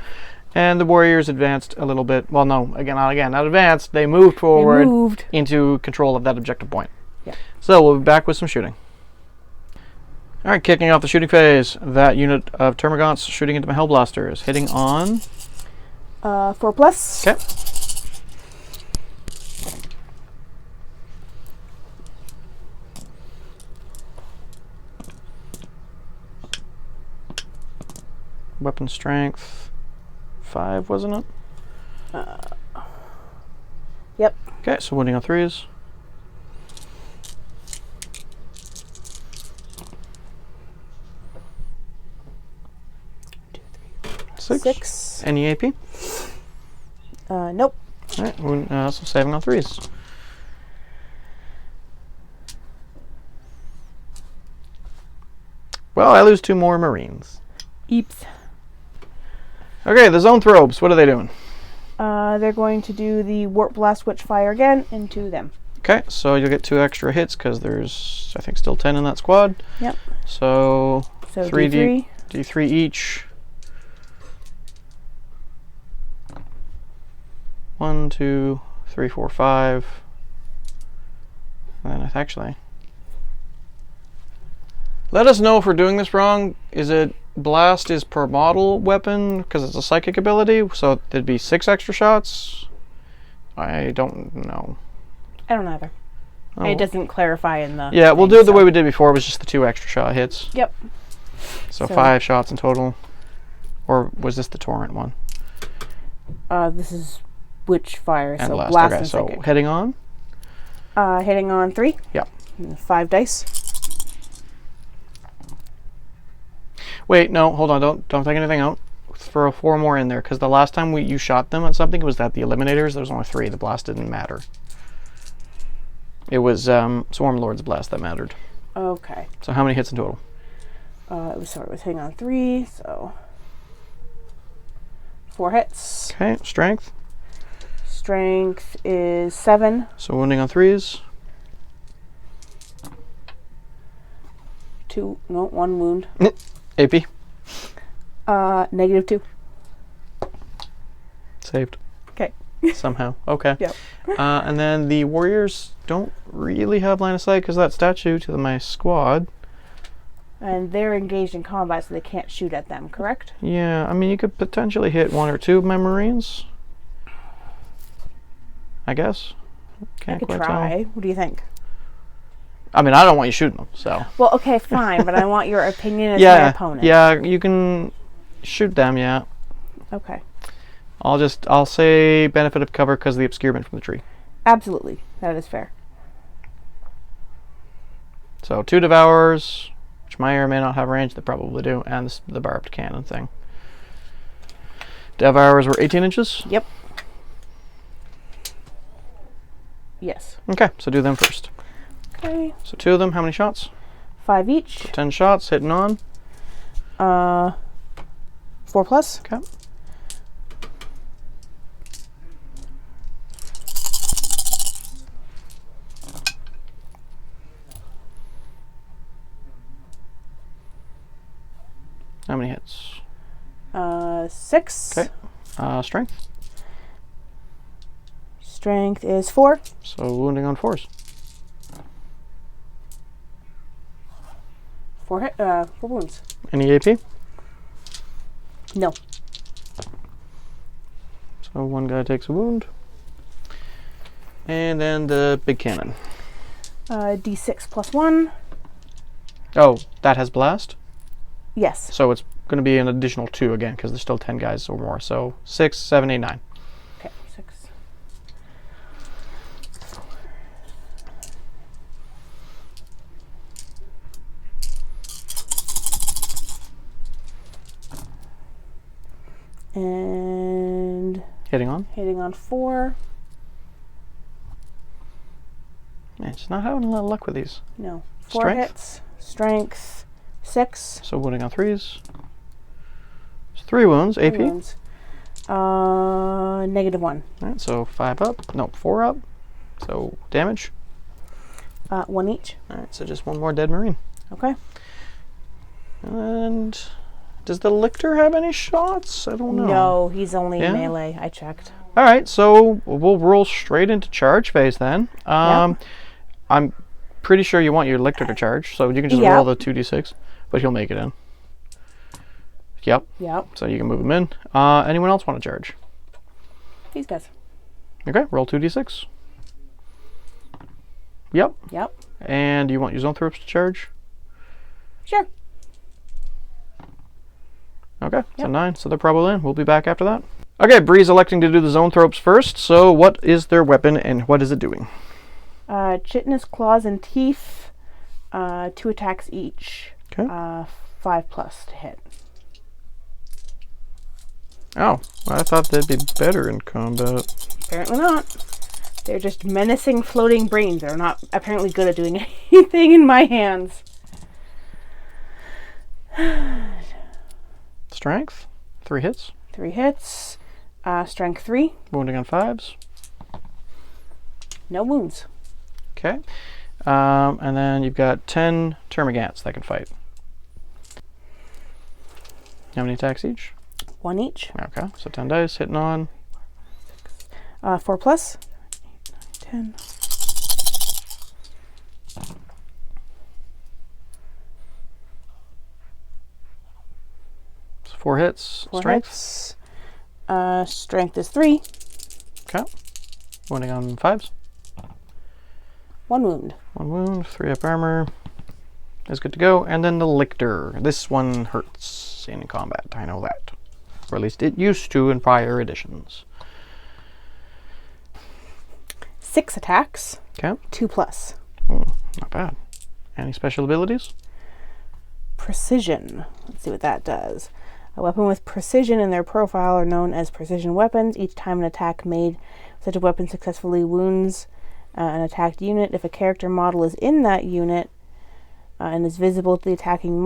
And the Warriors advanced a little bit. Well, no, not advanced. They moved forward into control of that objective point. Yeah. So we'll be back with some shooting. Alright, kicking off the shooting phase. That unit of Termagants shooting into my Hellblasters. Hitting on 4+. Okay. Weapon strength 5, wasn't it? Yep. Okay, so wounding on 3s. Six. Any AP? Nope. Alright, so saving on 3s. Well, I lose 2 more Marines. Eeps. Okay, the Zoanthropes, what are they doing? They're going to do the Warp Blast Witchfire again into them. Okay, so you'll get 2 extra hits because there's, I think, still 10 in that squad. Yep. So 3 D3. D3 each. 1, 2, 3, 4, 5. And then actually, let us know if we're doing this wrong. Is it blast is per model weapon because it's a psychic ability? So there'd be 6 extra shots. I don't know. I don't either. Oh. It doesn't clarify in the. Yeah, we'll do it the way we did before. It was just the 2 extra shot hits. Yep. So 5 shots in total. Or was this the torrent one? This is Witchfire. And so blast. blast Okay, and so psychic. heading on. Hitting on 3. Yep. 5 dice. Wait, no, hold on. Don't take anything out. Throw 4 more in there because the last time you shot them at something, it was at the Eliminators. There was only 3. The blast didn't matter. It was Swarm Lord's blast that mattered. Okay. So how many hits in total? It was hitting on 3, so 4 hits. Okay, strength. Strength is 7. So wounding on 3s. 1 wound. AP. -2. Saved. Okay. Somehow. Okay. Yep. And then the Warriors don't really have line of sight because of that statue to my squad. And they're engaged in combat, so they can't shoot at them, correct? Yeah, I mean, you could potentially hit 1 or 2 of my Marines. I guess. Can't I could quite try. tell. What do you think? I mean, I don't want you shooting them, so. Well, okay, fine, but I want your opinion as my Yeah, opponent. yeah, you can shoot them, yeah. Okay. I'll say benefit of cover because of the obscurement from the tree. Absolutely. That is fair. So 2 Devourers, which may or may not have range, they probably do, and the barbed cannon thing. Devourers were 18 inches? Yep. Yes. Okay, so do them first. Okay. So 2 of them, how many shots? 5 each. So 10 shots, hitting on. 4+. Okay. How many hits? 6. Okay. Strength? Strength is 4. So wounding on 4s. 4 wounds. Any AP? No. So one guy takes a wound. And then the big cannon. D6 plus 1. Oh, that has blast? Yes. So it's going to be an additional 2 again, because there's still 10 guys or more. So 6, 7, 8, 9. Okay, 6. And Hitting on? hitting on 4. Man, just not having a lot of luck with these. No. 4 Strength? hits. Strength 6. So wounding on 3s. It's 3 wounds. AP? 3 wounds. -1. Alright, so 5 up. No, 4 up. So damage. 1 each. Alright, so just one more dead Marine. Okay. And does the Lictor have any shots? I don't know. No, he's only Yeah? melee. I checked. Alright, so we'll roll straight into charge phase then. Yep. I'm pretty sure you want your Lictor to charge, so you can just roll the 2d6, but he'll make it in. Yep. Yep. So you can move him in. Anyone else want to charge? These guys. Okay, roll 2d6. Yep. Yep. And you want your Zoanthropes to charge? Sure. Okay, so Yep. 9, so they're probably in. We'll be back after that. Okay, Bree's electing to do the Zoanthropes first, so what is their weapon and what is it doing? Chitinous claws and teeth. 2 attacks each. Okay. 5+ to hit. Oh, I thought they'd be better in combat. Apparently not. They're just menacing floating brains. They're not apparently good at doing anything in my hands. Strength? 3 hits. 3 hits. Strength 3. Wounding on 5s. No wounds. Okay. And then you've got 10 Termagants that can fight. How many attacks each? 1 each. Okay, so 10 dice, hitting on. 4+. 10. So 4 hits. 4 Strength? hits. Strength is 3. Okay. Wounding on 5s. 1 wound. 1 wound, 3 up armor. Is good to go. And then the Lictor. This one hurts in combat, I know that. Or at least it used to in prior editions. 6 attacks. Okay. 2+. Not bad. Any special abilities? Precision. Let's see what that does. A weapon with precision in their profile are known as precision weapons. Each time an attack made with such a weapon successfully wounds an attacked unit. If a character model is in that unit and is visible to the attacking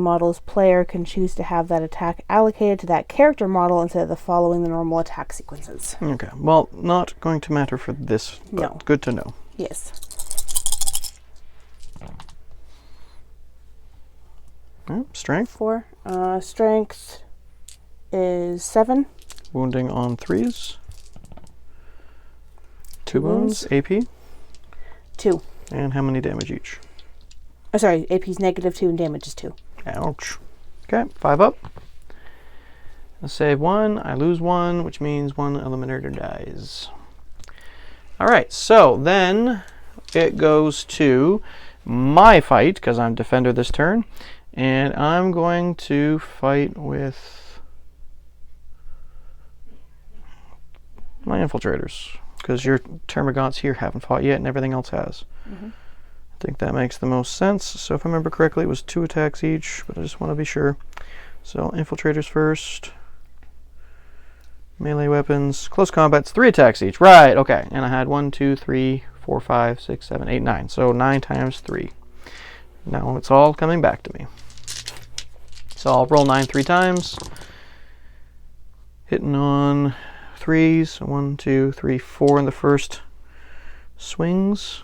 model's player can choose to have that attack allocated to that character model instead of the following the normal attack sequences. Okay. Well, not going to matter for this, but No. good to know. Yes. Strength? 4. Strength is 7. Wounding on 3s. 2 wounds. wounds. AP? 2. And how many damage each? Oh, sorry, AP is -2 and damage is 2. Ouch. Okay, 5 up. I save 1, I lose 1, which means 1 eliminator dies. Alright, so then it goes to my fight, because I'm defender this turn, and I'm going to fight with my infiltrators, because your Termagants here haven't fought yet and everything else has. Mm-hmm. I think that makes the most sense. So if I remember correctly, it was 2 attacks each, but I just want to be sure. So infiltrators first. Melee weapons. Close combat's 3 attacks each. Right, okay. And I had 1, 2, 3, 4, 5, 6, 7, 8, 9. So 9 times 3. Now it's all coming back to me. So I'll roll 9 3 times. Hitting on 3s. 1, 2, 3, 4 in the first swings.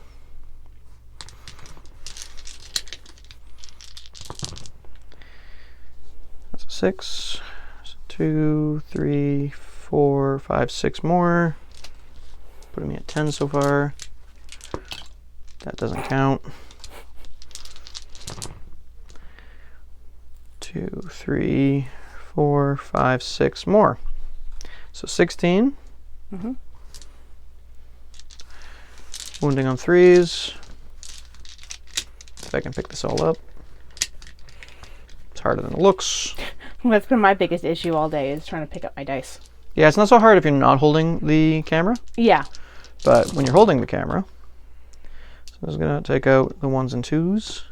6, 2, 3, 4, 5, 6 more. Putting me at 10 so far. That doesn't count. 2, 3, 4, 5, 6 more. So 16. Mm-hmm. Wounding on 3s. If I can pick this all up. It's harder than it looks. That's been my biggest issue all day, is trying to pick up my dice. Yeah, it's not so hard if you're not holding the camera. Yeah. But when you're holding the camera, so I'm just going to take out the 1s and 2s.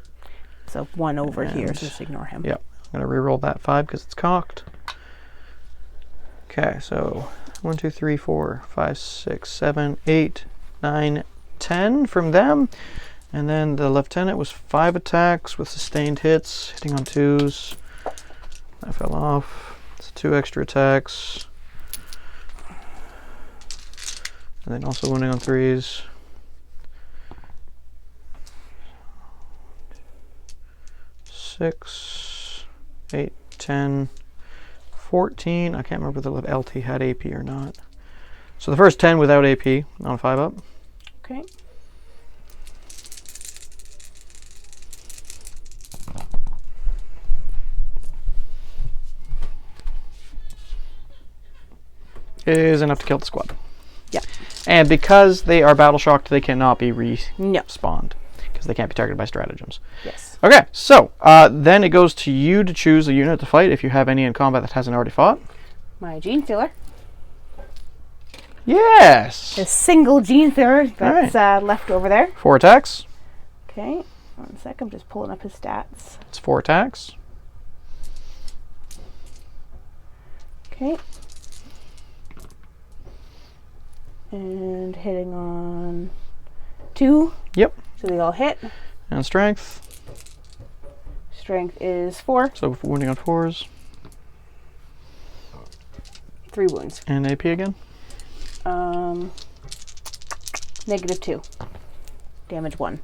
So 1 over here, so just ignore him. Yep. I'm going to re-roll that 5 because it's cocked. Okay, so 1, 2, 3, 4, 5, 6, 7, 8, 9, 10 from them. And then the lieutenant was 5 attacks with sustained hits, hitting on 2s. That fell off. It's 2 extra attacks. And then also wounding on 3s. 6, 8, 10, 14. I can't remember if the LT had AP or not. So the first 10 without AP on 5 up. Okay. Is enough to kill the squad. Yeah. And because they are battle shocked, they cannot be No. respawned. Because they can't be targeted by stratagems. Yes. Okay, so then it goes to you to choose a unit to fight if you have any in combat that hasn't already fought. My Gene Stealer. Yes! A single Gene Stealer that's left over there. 4 attacks. Okay. 1 sec, I'm just pulling up his stats. It's 4 attacks. Okay. And hitting on 2. Yep. So they all hit. And strength. Strength is 4. So wounding on 4s. 3 wounds. And AP again. -2. Damage 1.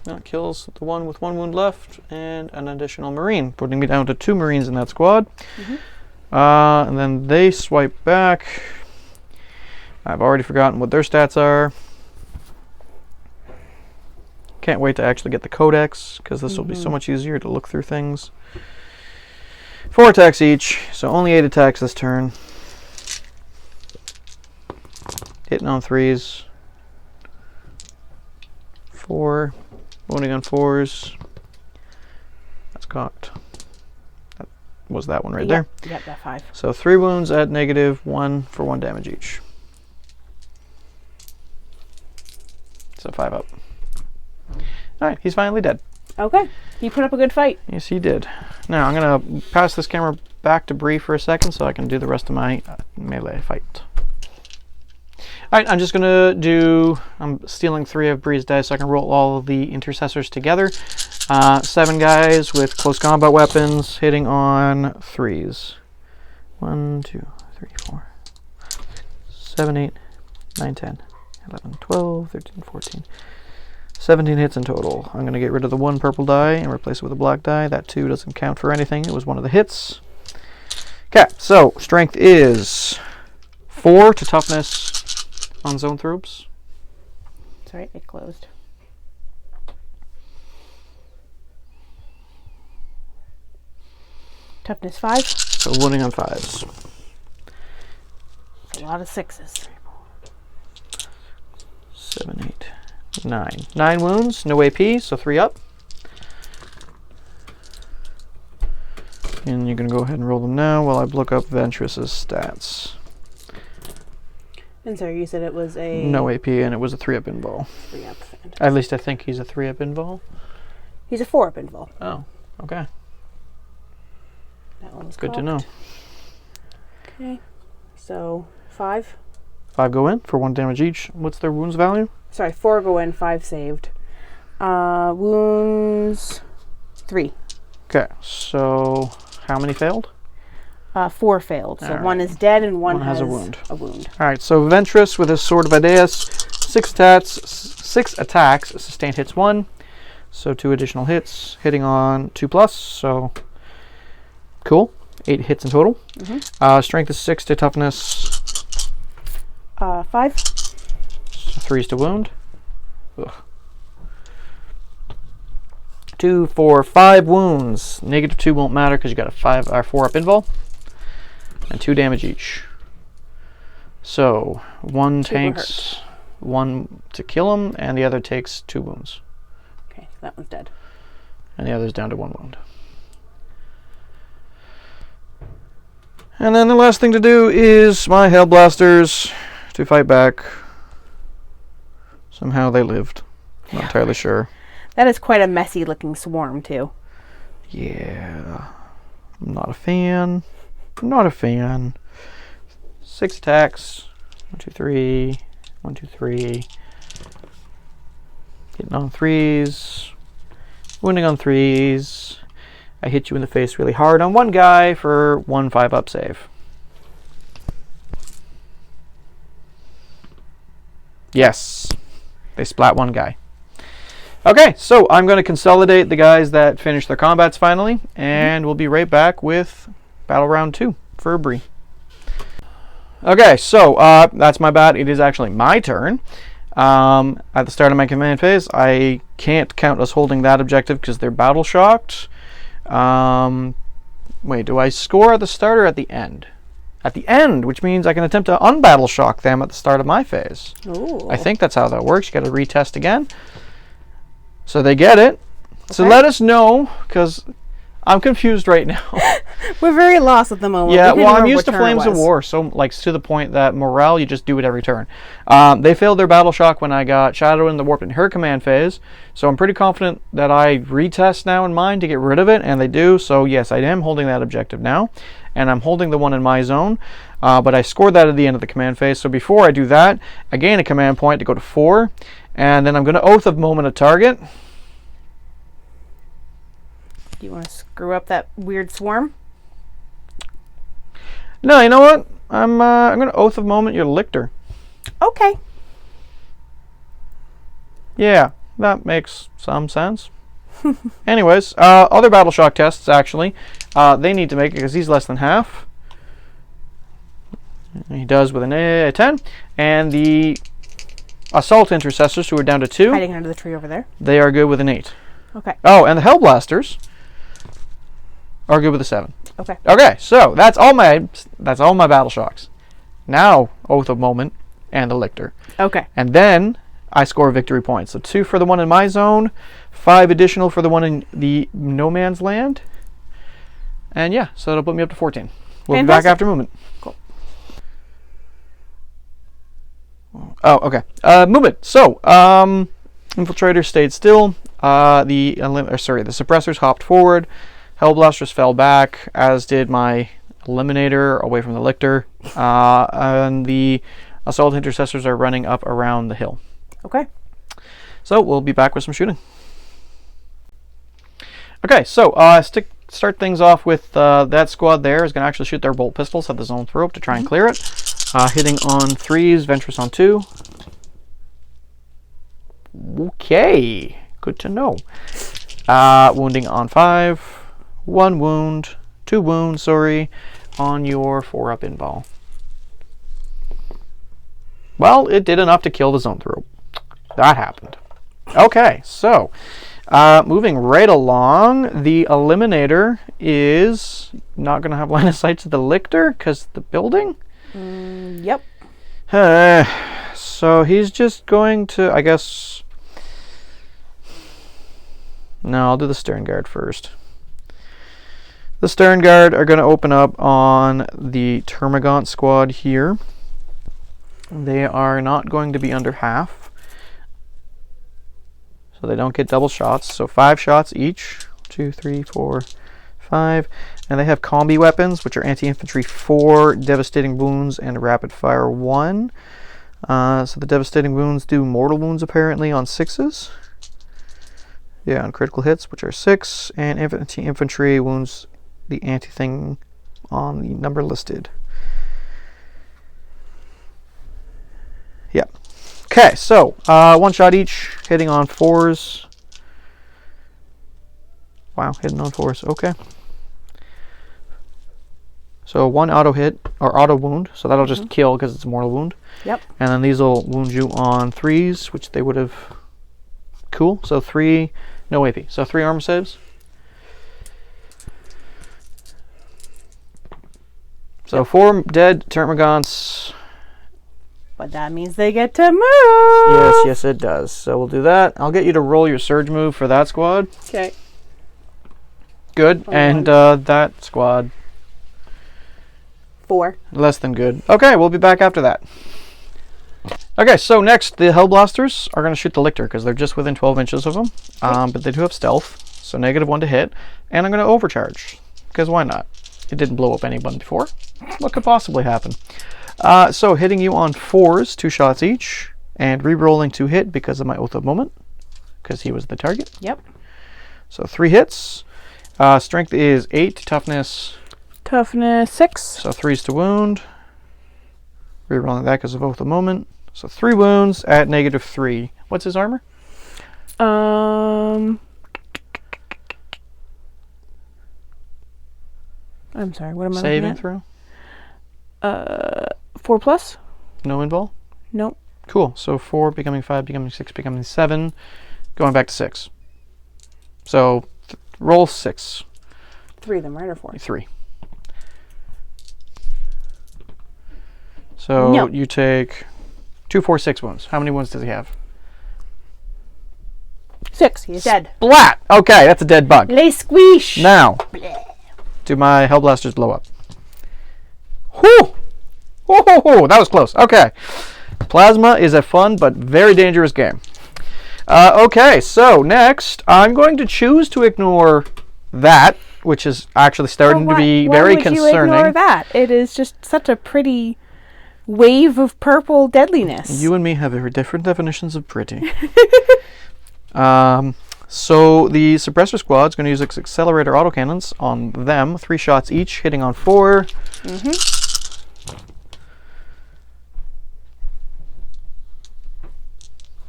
That kills the one with 1 wound left and an additional Marine, putting me down to 2 Marines in that squad. Mm-hmm. And then they swipe back. I've already forgotten what their stats are. Can't wait to actually get the codex, because this will be so much easier to look through things. 4 attacks each, so only 8 attacks this turn. Hitting on 3s. 4. Wounding on 4s. That's cocked. That was that one right there. Yep, that 5. So 3 wounds at -1 for 1 damage each. So 5 up. Alright, he's finally dead. Okay. He put up a good fight. Yes, he did. Now, I'm going to pass this camera back to Bree for a second so I can do the rest of my melee fight. Alright, I'm just going to do... I'm stealing 3 of Bree's dice so I can roll all of the intercessors together. 7 guys with close combat weapons hitting on 3s. 1, 2, 3, 4, 7, 8, 9, 10, 11, 12, 13, 14... 17 hits in total. I'm going to get rid of the 1 purple die and replace it with a black die. That 2 doesn't count for anything. It was one of the hits. Okay, so strength is 4 to toughness on zone troops. Sorry, it closed. Toughness 5. So wounding on 5s. A lot of 6s. 7, 8, 9. 9 wounds, no AP, so 3 up. And you can go ahead and roll them now while I look up Ventris' stats. And sorry, you said it was a... No AP, and it was a 3-up invul. 3-up. At least I think he's a 3-up invul. He's a 4-up invul. Oh, okay. That one was good to know. Okay, so 5. 5 go in for 1 damage each. What's their wounds value? Sorry, 4 go in, 5 saved. Wounds 3. Okay, so how many failed? 4 failed. So All right. 1 is dead and one has a wound. A wound. All right, so Ventris with his Sword of Idaeus, 6 attacks, sustained hits 1. So 2 additional hits, hitting on 2+, so cool. 8 hits in total. Strength is 6 to toughness. 5. So 3 is to wound. Ugh. 2, 4, 5 wounds. -2 won't matter because you got a 5 or 4 up invul. And 2 damage each. So 1 tanks 1 to kill him, and the other takes 2 wounds. Okay, so that one's dead. And the other's down to 1 wound. And then the last thing to do is my Hellblasters to fight back. Somehow they lived. Not entirely sure. That is quite a messy looking swarm too. Yeah. I'm not a fan. Not a fan. 6 attacks. 1, 2, 3. 1, 2, 3. Hitting on 3s. Wounding on 3s. I hit you in the face really hard on one guy for 1 5-up save. Yes. They splat one guy. Okay, so I'm going to consolidate the guys that finished their combats finally, and we'll be right back with Battle Round 2 for Bree. Okay, so that's my bat. It is actually my turn. At the start of my command phase, I can't count us holding that objective because they're battle shocked. Wait, do I score at the start or at the end? At the end, which means I can attempt to unbattle shock them at the start of my phase. Ooh. I think that's how that works. You got to retest again. So they get it. Okay. So let us know, because I'm confused right now. We're very lost at the moment. Yeah, well, I'm used to Flames of War, so like to the point that morale, you just do it every turn. They failed their battle shock when I got Shadow in the Warp in her command phase, so I'm pretty confident that I retest now in mine to get rid of it, and they do. So yes, I am holding that objective now, and I'm holding the one in my zone, but I scored that at the end of the command phase. So before I do that, I gain a command point to go to 4, and then I'm going to Oath of Moment a target. Do you want to screw up that weird swarm? No, you know what? I'm going to Oath of Moment your Lictor. Okay. Yeah, that makes some sense. Anyways, other battle shock tests, actually, they need to make it because he's less than half. He does with a 10. And the Assault Intercessors, who are down to 2. Hiding under the tree over there. They are good with an 8. Okay. Oh, and the Hellblasters are good with a 7. Okay. Okay, so that's all my battle shocks. Now, Oath of Moment and the Lictor. Okay. And then I score victory points. So 2 for the one in my zone, 5 additional for the one in the no man's land. And yeah, so that'll put me up to 14. We'll be back after movement. Cool. Oh, okay. Movement. So, Infiltrators stayed still. The suppressors hopped forward. Hellblasters fell back, as did my Eliminator away from the Lictor. And the Assault Intercessors are running up around the hill. Okay. So we'll be back with some shooting. Okay, so start things off with that squad there is going to actually shoot their bolt pistols at the zone throw to try and clear it. Hitting on 3s, Ventris on 2. Okay, good to know. Wounding on 5. 1 wound, 2 wounds, sorry, on your 4-up invul. Well, it did enough to kill the zone throw. That happened. Okay, so moving right along, the Eliminator is not going to have line of sight to the Lictor because the building? Yep. So he's just going to, I guess... No, I'll do the Stern Guard first. The Stern Guard are going to open up on the Termagant squad here. They are not going to be under half, so they don't get double shots. So 5 shots each. 2, 3, 4, 5. And they have combi weapons, which are anti-infantry 4, devastating wounds, and rapid fire 1. So the devastating wounds do mortal wounds apparently on 6s. Yeah, on critical hits, which are 6, and infantry wounds the anti-thing on the number listed. Yeah. Okay, so 1 shot each, hitting on 4s. Wow, hitting on 4s. Okay. So 1 auto hit, or auto wound, so that'll just kill because it's a mortal wound. Yep. And then these will wound you on 3s, which they would have... Cool, so 3, no AP. So 3 armor saves. So 4 dead Termagants. But that means they get to move! Yes, it does. So we'll do that. I'll get you to roll your surge move for that squad. Okay. Good, and that squad... 4. Less than good. Okay, we'll be back after that. Okay, so next, the Hellblasters are going to shoot the Lictor because they're just within 12 inches of them. But they do have stealth, so -1 to hit. And I'm going to overcharge, because why not? It didn't blow up anyone before. What could possibly happen? So hitting you on 4s, 2 shots each, and re-rolling to hit because of my Oath of Moment, because he was the target. Yep. So 3 hits. Strength is 8, toughness... Toughness 6. So 3s to wound. Rerolling that because of Oath of Moment. So 3 wounds at -3. What's his armor? I'm sorry, what am I Saving looking throw? 4 plus? No invul? Nope. Cool. So 4 becoming 5, becoming 6, becoming 7. Going back to 6. So roll 6. 3 of them, right, or 4? 3. So No. you take 2, 4, 6 wounds. How many wounds does he have? 6. He's dead. Splat! Okay, that's a dead bug. Les squish! Now, do my Hellblasters blow up? Whew! Whoa, that was close. Okay. Plasma is a fun but very dangerous game. Okay, so next, I'm going to choose to ignore that, which is actually starting to be very concerning. Why would you ignore that? It is just such a pretty wave of purple deadliness. You and me have very different definitions of pretty. So the suppressor squad is going to use its accelerator autocannons on them, 3 shots each, hitting on 4.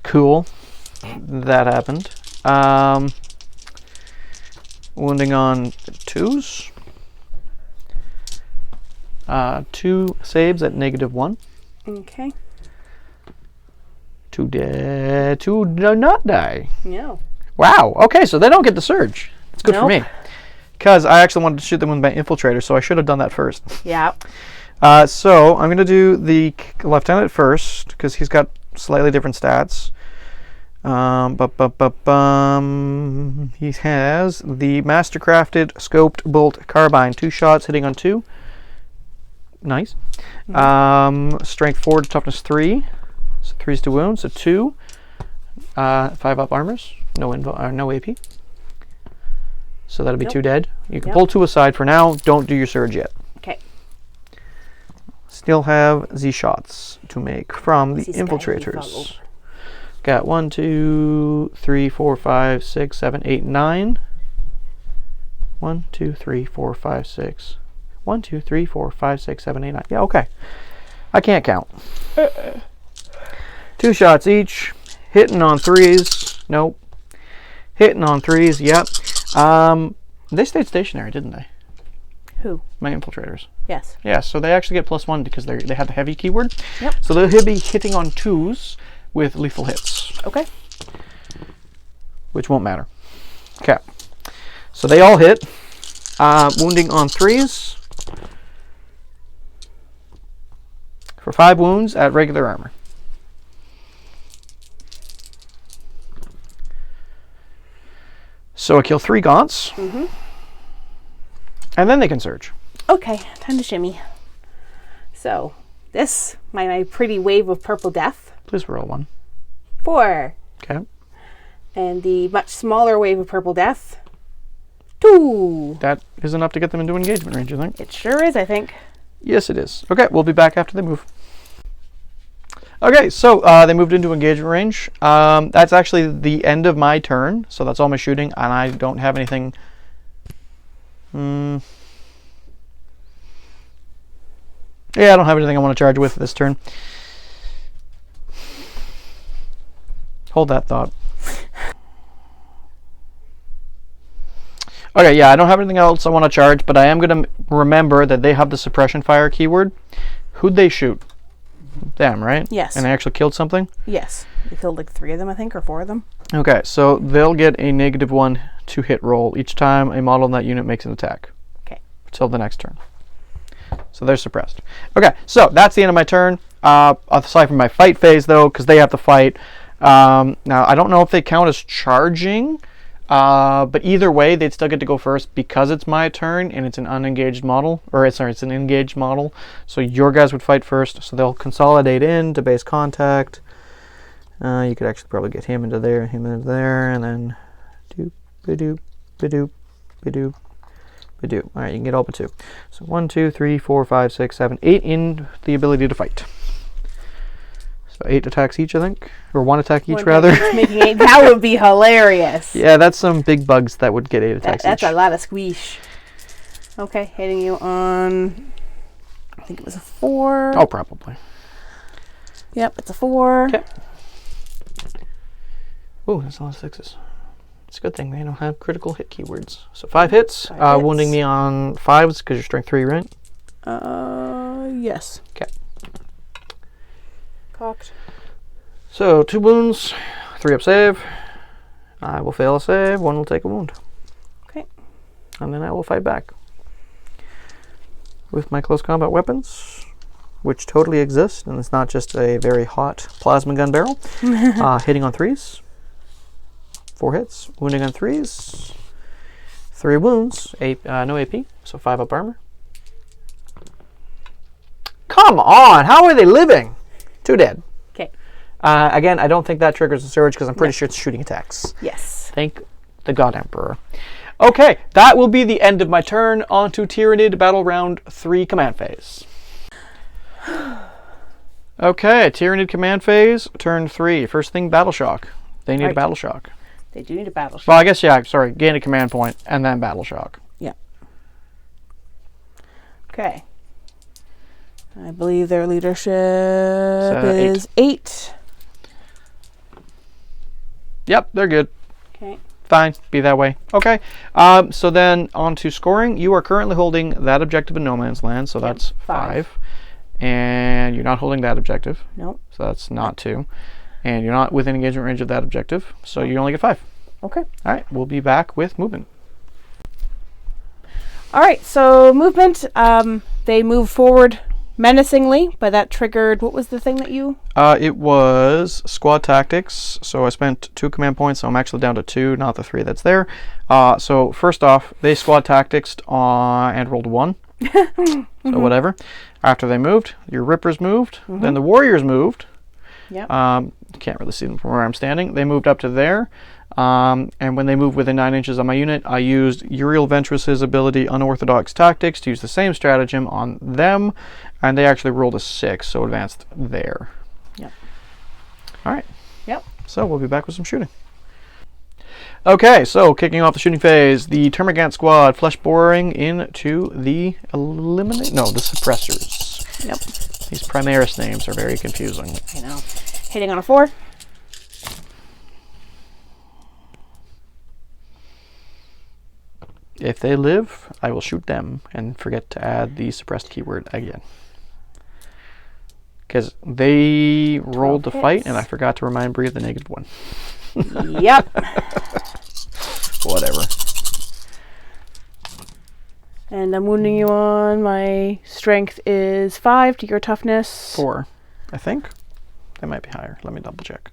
Cool. That happened. Wounding on 2s. 2 saves at -1. Okay. 2 dead. 2 do not die. No. Wow. Okay, so they don't get the surge. It's good for me. Because I actually wanted to shoot them with my infiltrator, so I should have done that first. Yeah. So I'm going to do the lieutenant first, because he's got slightly different stats. He has the mastercrafted scoped bolt carbine, 2 shots hitting on 2. Nice. Strength 4 to toughness 3. So 3s to wound, so 2. 5 up armors, no AP. So that'll be 2 dead. You can pull 2 aside for now. Don't do your surge yet. Okay. Still have the shots to make from the infiltrators. Got 1, 2, 3, 4, 5, 6, 7, 8, 9. 1, 2, 3, 4, 5, 6. 1, 2, 3, 4, 5, 6, 7, 8, 9. Yeah, okay. I can't count. 2 shots each. Hitting on 3s. Nope. Hitting on 3s. Yep. They stayed stationary, didn't they? Who? My infiltrators. Yes. Yeah, so they actually get +1 because they have the heavy keyword. Yep. So they'll be hitting on 2s with lethal hits. Okay. Which won't matter. Okay. So they all hit. Wounding on 3s. For 5 wounds at regular armor. So I kill 3 gaunts. And then they can surge. Okay, time to shimmy. So, this, my pretty wave of purple death. Please roll 1. 4. Okay. And the much smaller wave of purple death. 2. That is enough to get them into engagement range, I think. It sure is, I think. Yes, it is. Okay, we'll be back after they move. Okay, so they moved into engagement range. That's actually the end of my turn, so that's all my shooting, and I don't have anything. Yeah, I don't have anything I want to charge with this turn. Hold that thought. Okay, yeah, I don't have anything else I want to charge, but I am going to remember that they have the suppression fire keyword. Who'd they shoot? Them, right? Yes. And they actually killed something? Yes. We killed like 3 of them, I think, or 4 of them. Okay, so they'll get a -1 to hit roll each time a model in that unit makes an attack. Okay. Until the next turn. So they're suppressed. Okay, so that's the end of my turn. Aside from my fight phase, though, because they have to fight. Now, I don't know if they count as charging, but either way, they'd still get to go first because it's my turn and it's an unengaged model. Or, sorry, it's an engaged model. So your guys would fight first. So they'll consolidate in to base contact. You could actually probably get him into there, and then doop, ba-doop, ba-doop, ba-doop, ba-doop. All right, you can get all but 2. So 1, 2, 3, 4, 5, 6, 7, 8 in the ability to fight. So 8 attacks each, I think, or 1 attack each, rather. Making 8. That would be hilarious. Yeah, that's some big bugs that would get 8 attacks That's each. a lot of squeesh. Okay, hitting you on, I think it was a 4. Oh, probably. Yep, it's a 4. Okay. Oh, that's a lot of 6s. It's a good thing they don't have critical hit keywords. So 5 hits, 5 hits. Wounding me on 5s because you're strength 3, right? Yes. Okay. Cocked. So 2 wounds, 3 up save. I will fail a save, 1 will take a wound. Okay. And then I will fight back. With my close combat weapons, which totally exist, and it's not just a very hot plasma gun barrel. Hitting on 3s. 4 hits, wounding on 3s, 3 wounds, no AP, so 5 up armor. Come on, how are they living? 2 dead. Okay. Again, I don't think that triggers a surge because I'm pretty sure it's shooting attacks. Yes. Thank the God Emperor. Okay, that will be the end of my turn. On to Tyranid Battle Round 3 Command Phase. Okay, Tyranid Command Phase, turn 3. First thing, Battle Shock. They need a Battle Shock. They do need a battle shock. Well, I guess, yeah, sorry. Gain a command point and then battle shock. Yeah. Okay. I believe their leadership is 8. Yep, they're good. Okay. Fine, be that way. Okay. So then on to scoring. You are currently holding that objective in No Man's Land, so that's 5. And you're not holding that objective. Nope. So that's not 2. And you're not within engagement range of that objective, so you only get 5. Okay. All right, we'll be back with movement. All right, so movement. They move forward menacingly, but that triggered, what was the thing that you? It was squad tactics, so I spent 2 command points, so I'm actually down to 2, not the 3 that's there. So first off, they squad tactics and rolled 1. So whatever. After they moved, your Rippers moved, then the Warriors moved. Yep. Can't really see them from where I'm standing. They moved up to there. And when they moved within 9 inches of my unit, I used Uriel Ventris' ability Unorthodox Tactics to use the same stratagem on them. And they actually rolled a 6, so advanced there. Yep. All right. Yep. So we'll be back with some shooting. Okay, so kicking off the shooting phase, the Termagant squad flesh boring into the the suppressors. Yep. These Primaris names are very confusing. I know. Hitting on a 4. If they live, I will shoot them and forget to add the suppressed keyword again. Because they rolled the fight and I forgot to remind Bree of the -1. Yep. Whatever. And I'm wounding you on, my strength is 5 to your toughness. 4, I think. They might be higher. Let me double check.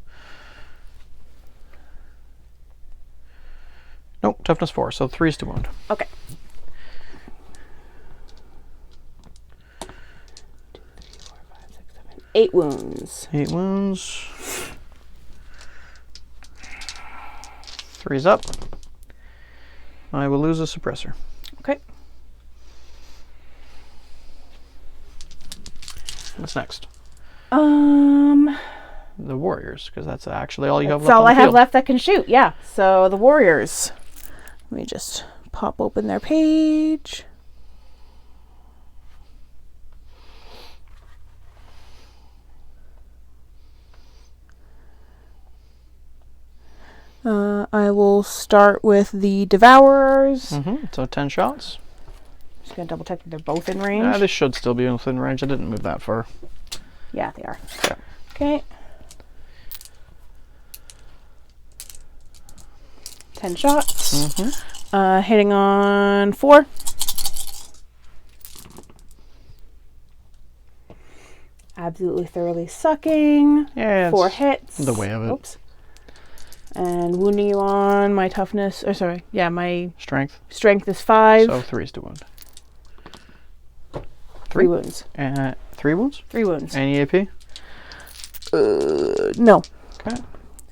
Nope, toughness 4, so 3 is to wound. Okay. 8 wounds. 8 wounds. 3's up. I will lose a suppressor. Okay. What's next? The Warriors, because that's actually all you have left. That's all on the I have field. left that can shoot, yeah. So the Warriors. Let me just pop open their page. I will start with the Devourers. So 10 shots. Just gonna double check that they're both in range. This should still be within range. I didn't move that far. Yeah, they are. Yeah. Okay. 10 shots. Hitting on 4. Absolutely thoroughly sucking. Yeah, 4 hits. the way of it. Oops. And wounding you on my toughness. Or sorry, yeah, my strength. Strength is 5. So 3 is to wound. 3 wounds. 3 wounds? 3 wounds. Any AP? No. Okay.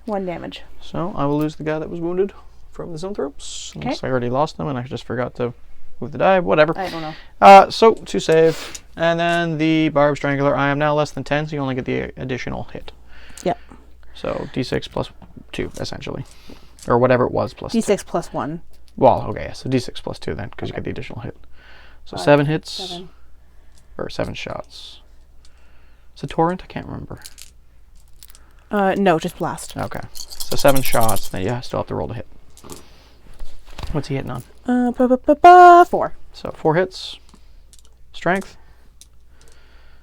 1 damage. So I will lose the guy that was wounded from the Zinthropes. Okay. Unless I already lost them and I just forgot to move the die. Whatever. I don't know. So 2 save. And then the Barb Strangler. I am now less than 10, so you only get the additional hit. Yep. So D6 plus 2, essentially. Or whatever it was plus D6 2. plus 1. Well, okay, so D6 plus 2 then, because you get the additional hit. So 7 hits. 7. Or 7 shots. Is it Torrent? I can't remember. No, just blast. Okay. So 7 shots, then you still have to roll to hit. What's he hitting on? 4. So 4 hits. Strength.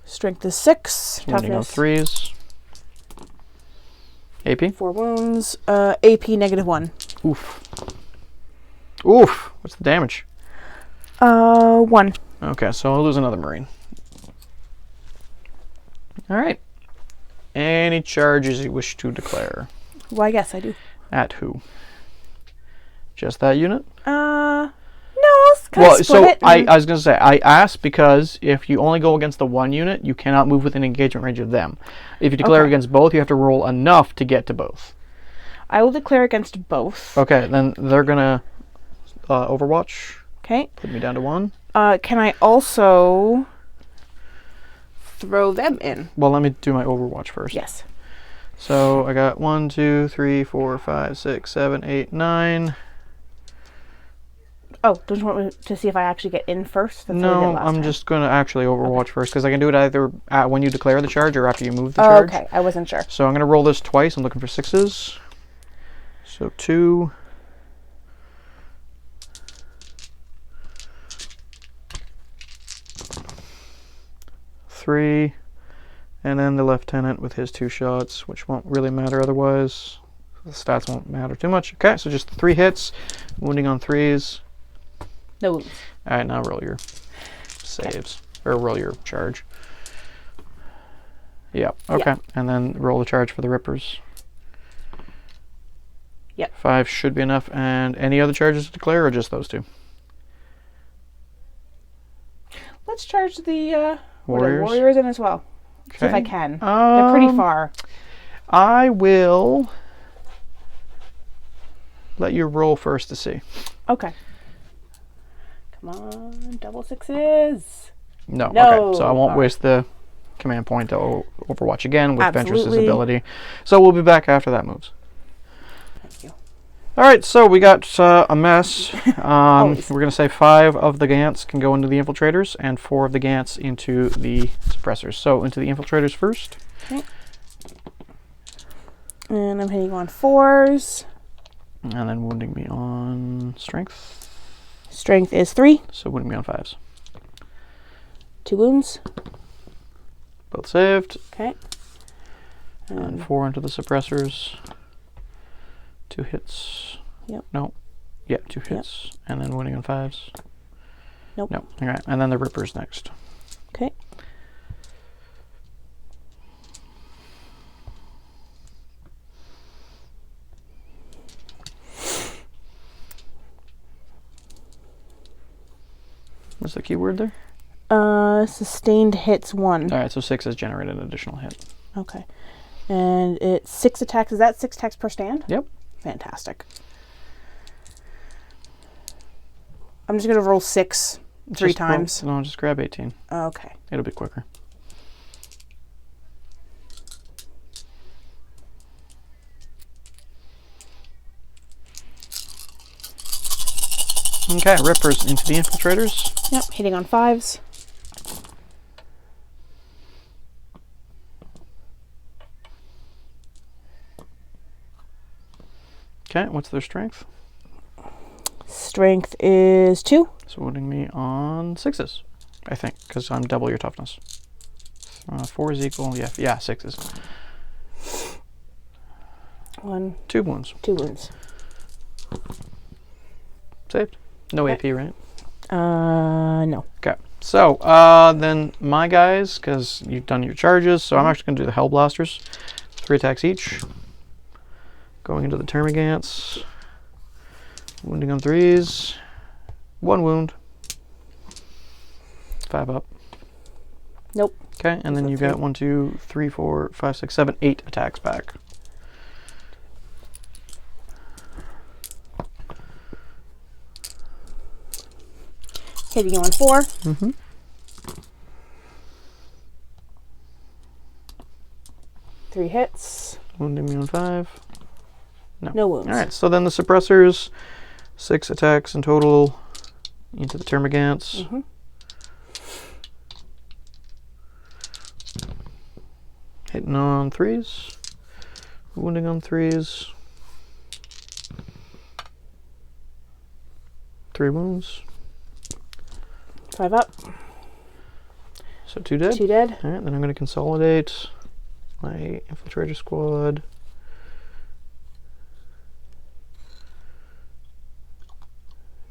Strength is 6. Wounding on 3s. AP? 4 wounds. AP -1. Oof. Oof. What's the damage? 1. Okay, so I'll lose another Marine. Alright. Any charges you wish to declare? Well, yes, I do. At who? Just that unit? No, I was going to say, I asked because if you only go against the one unit, you cannot move within engagement range of them. If you declare against both, you have to roll enough to get to both. I will declare against both. Okay, then they're going to Overwatch. Okay. Put me down to 1. Can I also throw them in? Well, let me do my Overwatch first. Yes. So I got 1, 2, 3, 4, 5, 6, 7, 8, 9. Oh, don't you want me to see if I actually get in first? That's No, I'm just going to actually Overwatch first, because I can do it either when you declare the charge or after you move the charge. Okay, I wasn't sure. So I'm going to roll this twice. I'm looking for 6s. So 2. 3. And then the Lieutenant with his 2 shots, which won't really matter otherwise. The stats won't matter too much. Okay, so just 3 hits. Wounding on 3s. No wounds. Alright, now roll your saves. Or roll your charge. Yep, okay. And then roll the charge for the Rippers. Yep. 5 should be enough. And any other charges to declare, or just those 2? Let's charge the Warriors in as well. Okay. See if I can. They're pretty far. I will let you roll first to see. Okay. Come on, double 6s. No. Okay. So I won't waste the command point to Overwatch again with Ventris' ability. So we'll be back after that moves. Thank you. All right. So we got a mess. We're going to say 5 of the Gants can go into the Infiltrators and 4 of the Gants into the Suppressors. So into the Infiltrators first. Okay. And I'm hitting on 4s. And then wounding me on Strength. Strength is 3. So wounding me on 5s. 2 wounds. Both saved. Okay. And 4 into the Suppressors. 2 hits. Yep. No. Yeah, 2 hits. Yep. And then wounding on 5s. Nope. Nope. All right. And then the Rippers next. Okay. What's the keyword there? Sustained hits 1. All right, so 6 has generated an additional hit. Okay. And it's 6 attacks. Is that 6 attacks per stand? Yep. Fantastic. I'm just going to roll 6 3 times. No, just grab 18. Okay. It'll be quicker. Okay, Rippers into the Infiltrators. Yep, hitting on 5s. Okay, what's their strength? Strength is 2. So wounding me on 6s, I think, because I'm double your toughness. 4 is equal, yeah, 6s. 2 wounds. 2 wounds. Saved. No AP, right? No. Okay. So, then my guys, because you've done your charges, so I'm actually going to do the Hellblasters. 3 attacks each. Going into the Termagants. Wounding on 3s. 1 wound. 5 up. Nope. Okay, and then you got 1, 2, 3, 4, 5, 6, 7, 8 attacks back. Hitting you on 4. Mm-hmm. Three hits. Wounding me on 5. No wounds. All right, so then the suppressors, 6 attacks in total into the Termagants. Mm-hmm. Hitting on 3s. Wounding on 3s. 3 wounds. 5 up. So 2 dead. 2 dead. All right, then I'm going to consolidate my infiltrator squad.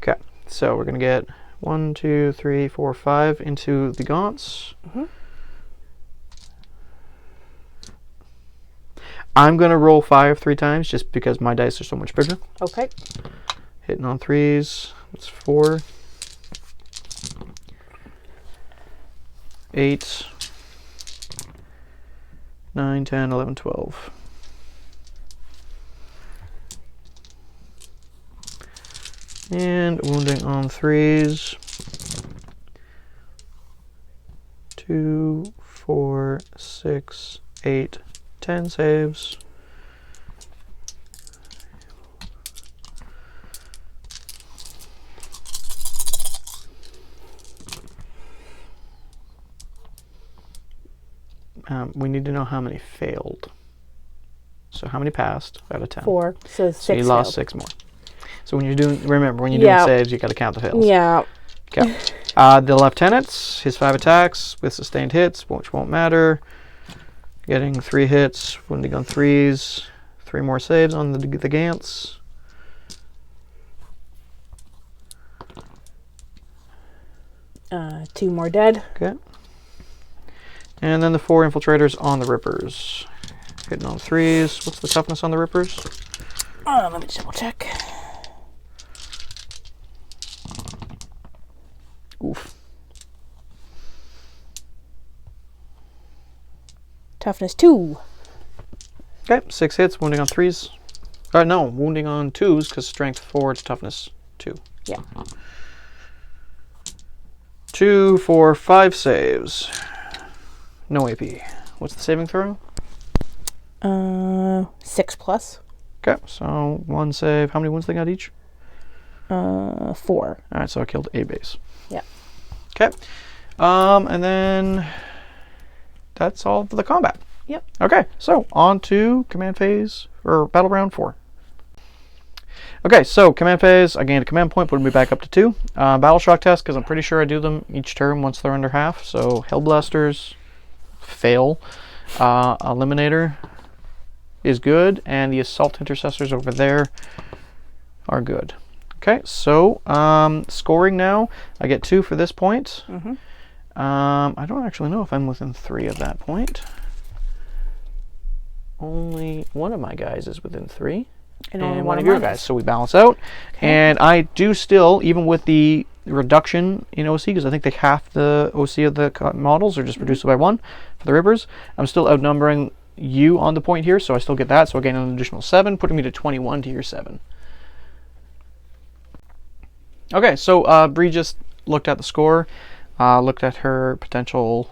Okay, so we're going to get 1, 2, 3, 4, 5 into the gaunts. Mm-hmm. I'm going to roll 5 3 times just because my dice are so much bigger. Okay. Hitting on 3s. That's 4. 8. 9, 10, 11, 12. And wounding on 3s. 2, 4, 6, 8, 10 saves. We need to know how many failed. So how many passed out of 10? 4. So 6 So you lost failed. 6 more. So when you're doing, remember, when you're doing saves, you got to count the fails. Yeah. Okay. The lieutenants, his 5 attacks with sustained hits, which won't matter. Getting 3 hits, wounding on 3s, 3 more saves on the Gants. Two more dead. Okay. And then the 4 infiltrators on the Rippers. Hitting on 3s. What's the toughness on the Rippers? Let me double check. Oof. Toughness 2. Okay, 6 hits, wounding on 3s. No, wounding on 2s because strength 4 to toughness 2. Yeah. 2, 4, 5 saves. No AP. What's the saving throw? 6 plus. Okay, so 1 save. How many wounds they got each? 4. Alright, so I killed a base. Yeah. Okay. And then that's all for the combat. Yep. Okay, so on to command phase, or battle round 4. Okay, so command phase, I gained a command point, putting me back up to 2. Battle shock test, because I'm pretty sure I do them each turn once they're under half. So Hellblasters fail. Eliminator is good, and the assault intercessors over there are good. Okay, so scoring now, I get 2 for this point. Mm-hmm. I don't actually know if I'm within 3 of that point. Only one of my guys is within 3. And one of your guys, so we balance out. Okay. And I do still, even with the reduction in OC, because I think they half the OC of the models are just reduced by 1 for the Rippers, I'm still outnumbering you on the point here, so I still get that. So I gain an additional 7, putting me to 21 to your 7. Okay, so Bree just looked at the score, looked at her potential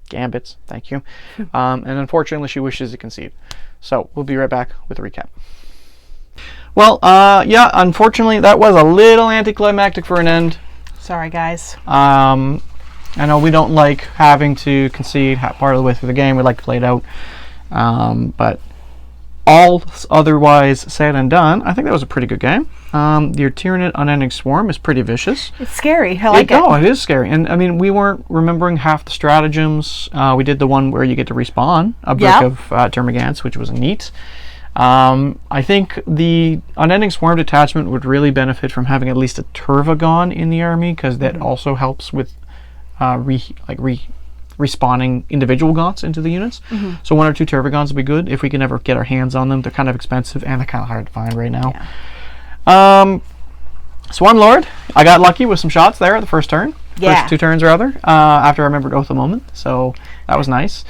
gambits, thank you, and unfortunately she wishes to concede. So we'll be right back with a recap. Well, yeah, unfortunately that was a little anticlimactic for an end. Sorry, guys. I know we don't like having to concede part of the way through the game. We like to play it out, but all otherwise said and done, I think that was a pretty good game. Your Tyranid Unending Swarm is pretty vicious. It's scary. I like it. Oh, it is scary. And I mean, we weren't remembering half the stratagems. We did the one where you get to respawn a brick of Termagants, which was neat. I think the Unending Swarm detachment would really benefit from having at least a Turvagon in the army, because that also helps with respawning individual gaunts into the units. So 1 or 2 Turvagons would be good if we can ever get our hands on them. They're kind of expensive and they're kind of hard to find right now. Swarm Lord, I got lucky with some shots there at the first turn. First 2 turns rather, after I remembered Oath of Moment, so that was nice.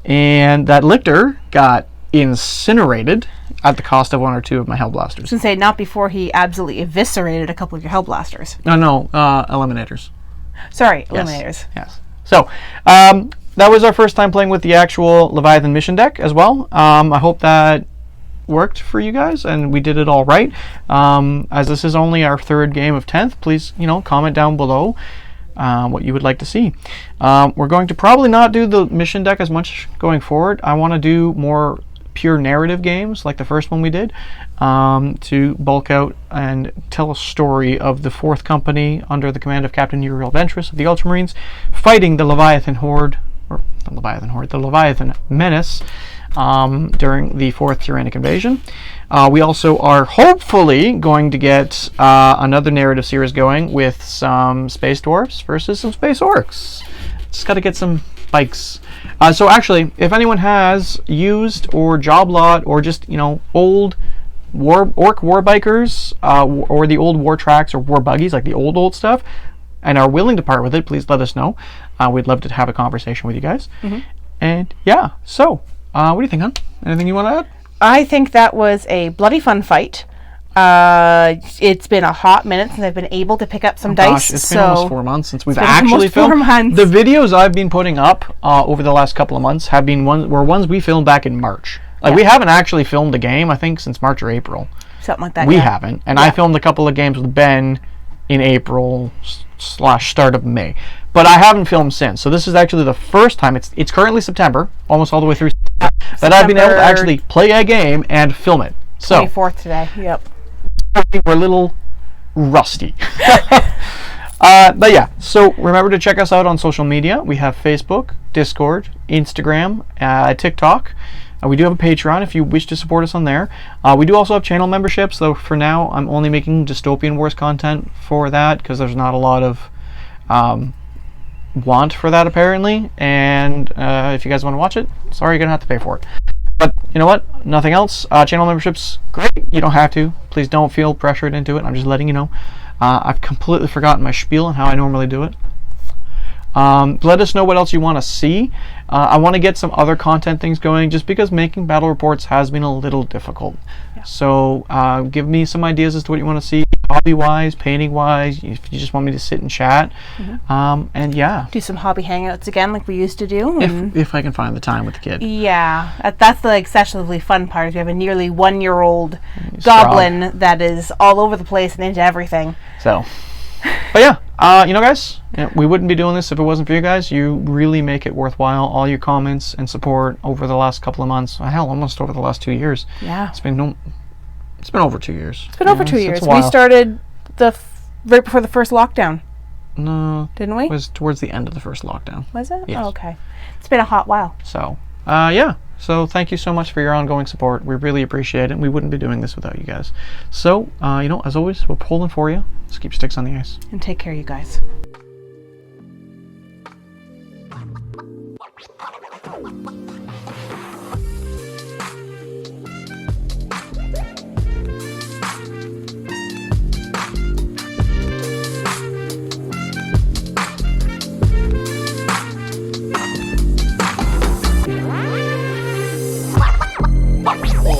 And that Lictor got incinerated at the cost of 1 or 2 of my Hellblasters. I was going to say, not before he absolutely eviscerated a couple of your Hellblasters. No, Eliminators. Sorry, Eliminators. Yes. So, that was our first time playing with the actual Leviathan mission deck as well. I hope that worked for you guys and we did it all right. As this is only our 3rd game of 10th, please, comment down below what you would like to see. We're going to probably not do the mission deck as much going forward. I want to do more pure narrative games like the first one we did, to bulk out and tell a story of the 4th Company under the command of Captain Uriel Ventris of the Ultramarines fighting the Leviathan the Leviathan menace during the 4th Tyrannic invasion. We also are hopefully going to get another narrative series going with some space dwarfs versus some space orcs. Just got to get some bikes. So actually, if anyone has used or job lot or just old orc war bikers or the old war tracks or war buggies, like the old stuff, and are willing to part with it, please let us know. We'd love to have a conversation with you guys. And yeah, so what do you think, hon? Anything you want to add? I think that was a bloody fun fight. It's been a hot minute since I've been able to pick up some dice. It's been almost 4 months since we've actually filmed. The videos I've been putting up over the last couple of months have been ones we filmed back in March. We haven't actually filmed a game, I think, since March or April. Something like that. We haven't. And I filmed a couple of games with Ben in April / start of May. But I haven't filmed since. So this is actually the first time. It's currently September, almost all the way through September, that I've been able to actually play a game and film it. So 24th today. Yep. We're a little rusty. But yeah, so remember to check us out on social media. We have Facebook, Discord, Instagram, TikTok. We do have a Patreon if you wish to support us on there. We do also have channel memberships, though for now I'm only making Dystopian Wars content for that because there's not a lot of want for that apparently. And if you guys want to watch it, sorry, you're going to have to pay for it. But you know what? Nothing else. Channel memberships, great. You don't have to. Please don't feel pressured into it. I'm just letting you know. I've completely forgotten my spiel and how I normally do it. Let us know what else you want to see. I want to get some other content things going just because making battle reports has been a little difficult. Yeah. So give me some ideas as to what you want to see, hobby-wise, painting-wise, if you just want me to sit and chat. And yeah. Do some hobby hangouts again like we used to do. If I can find the time with the kid. Yeah. That's the excessively fun part. Is we have a nearly 1-year-old goblin that is all over the place and into everything. So, but yeah. Guys, we wouldn't be doing this if it wasn't for you guys. You really make it worthwhile. All your comments and support over the last couple of months. Hell, almost over the last 2 years. Yeah. It's been over 2 years. It's been over 2 years. We started right before the first lockdown. No. Didn't we? It was towards the end of the first lockdown. Was it? Yes. Oh, okay. It's been a hot while. So, yeah. So thank you so much for your ongoing support. We really appreciate it. We wouldn't be doing this without you guys. So, as always, we're pulling for you. Just keep sticks on the ice. And take care, you guys. Oh.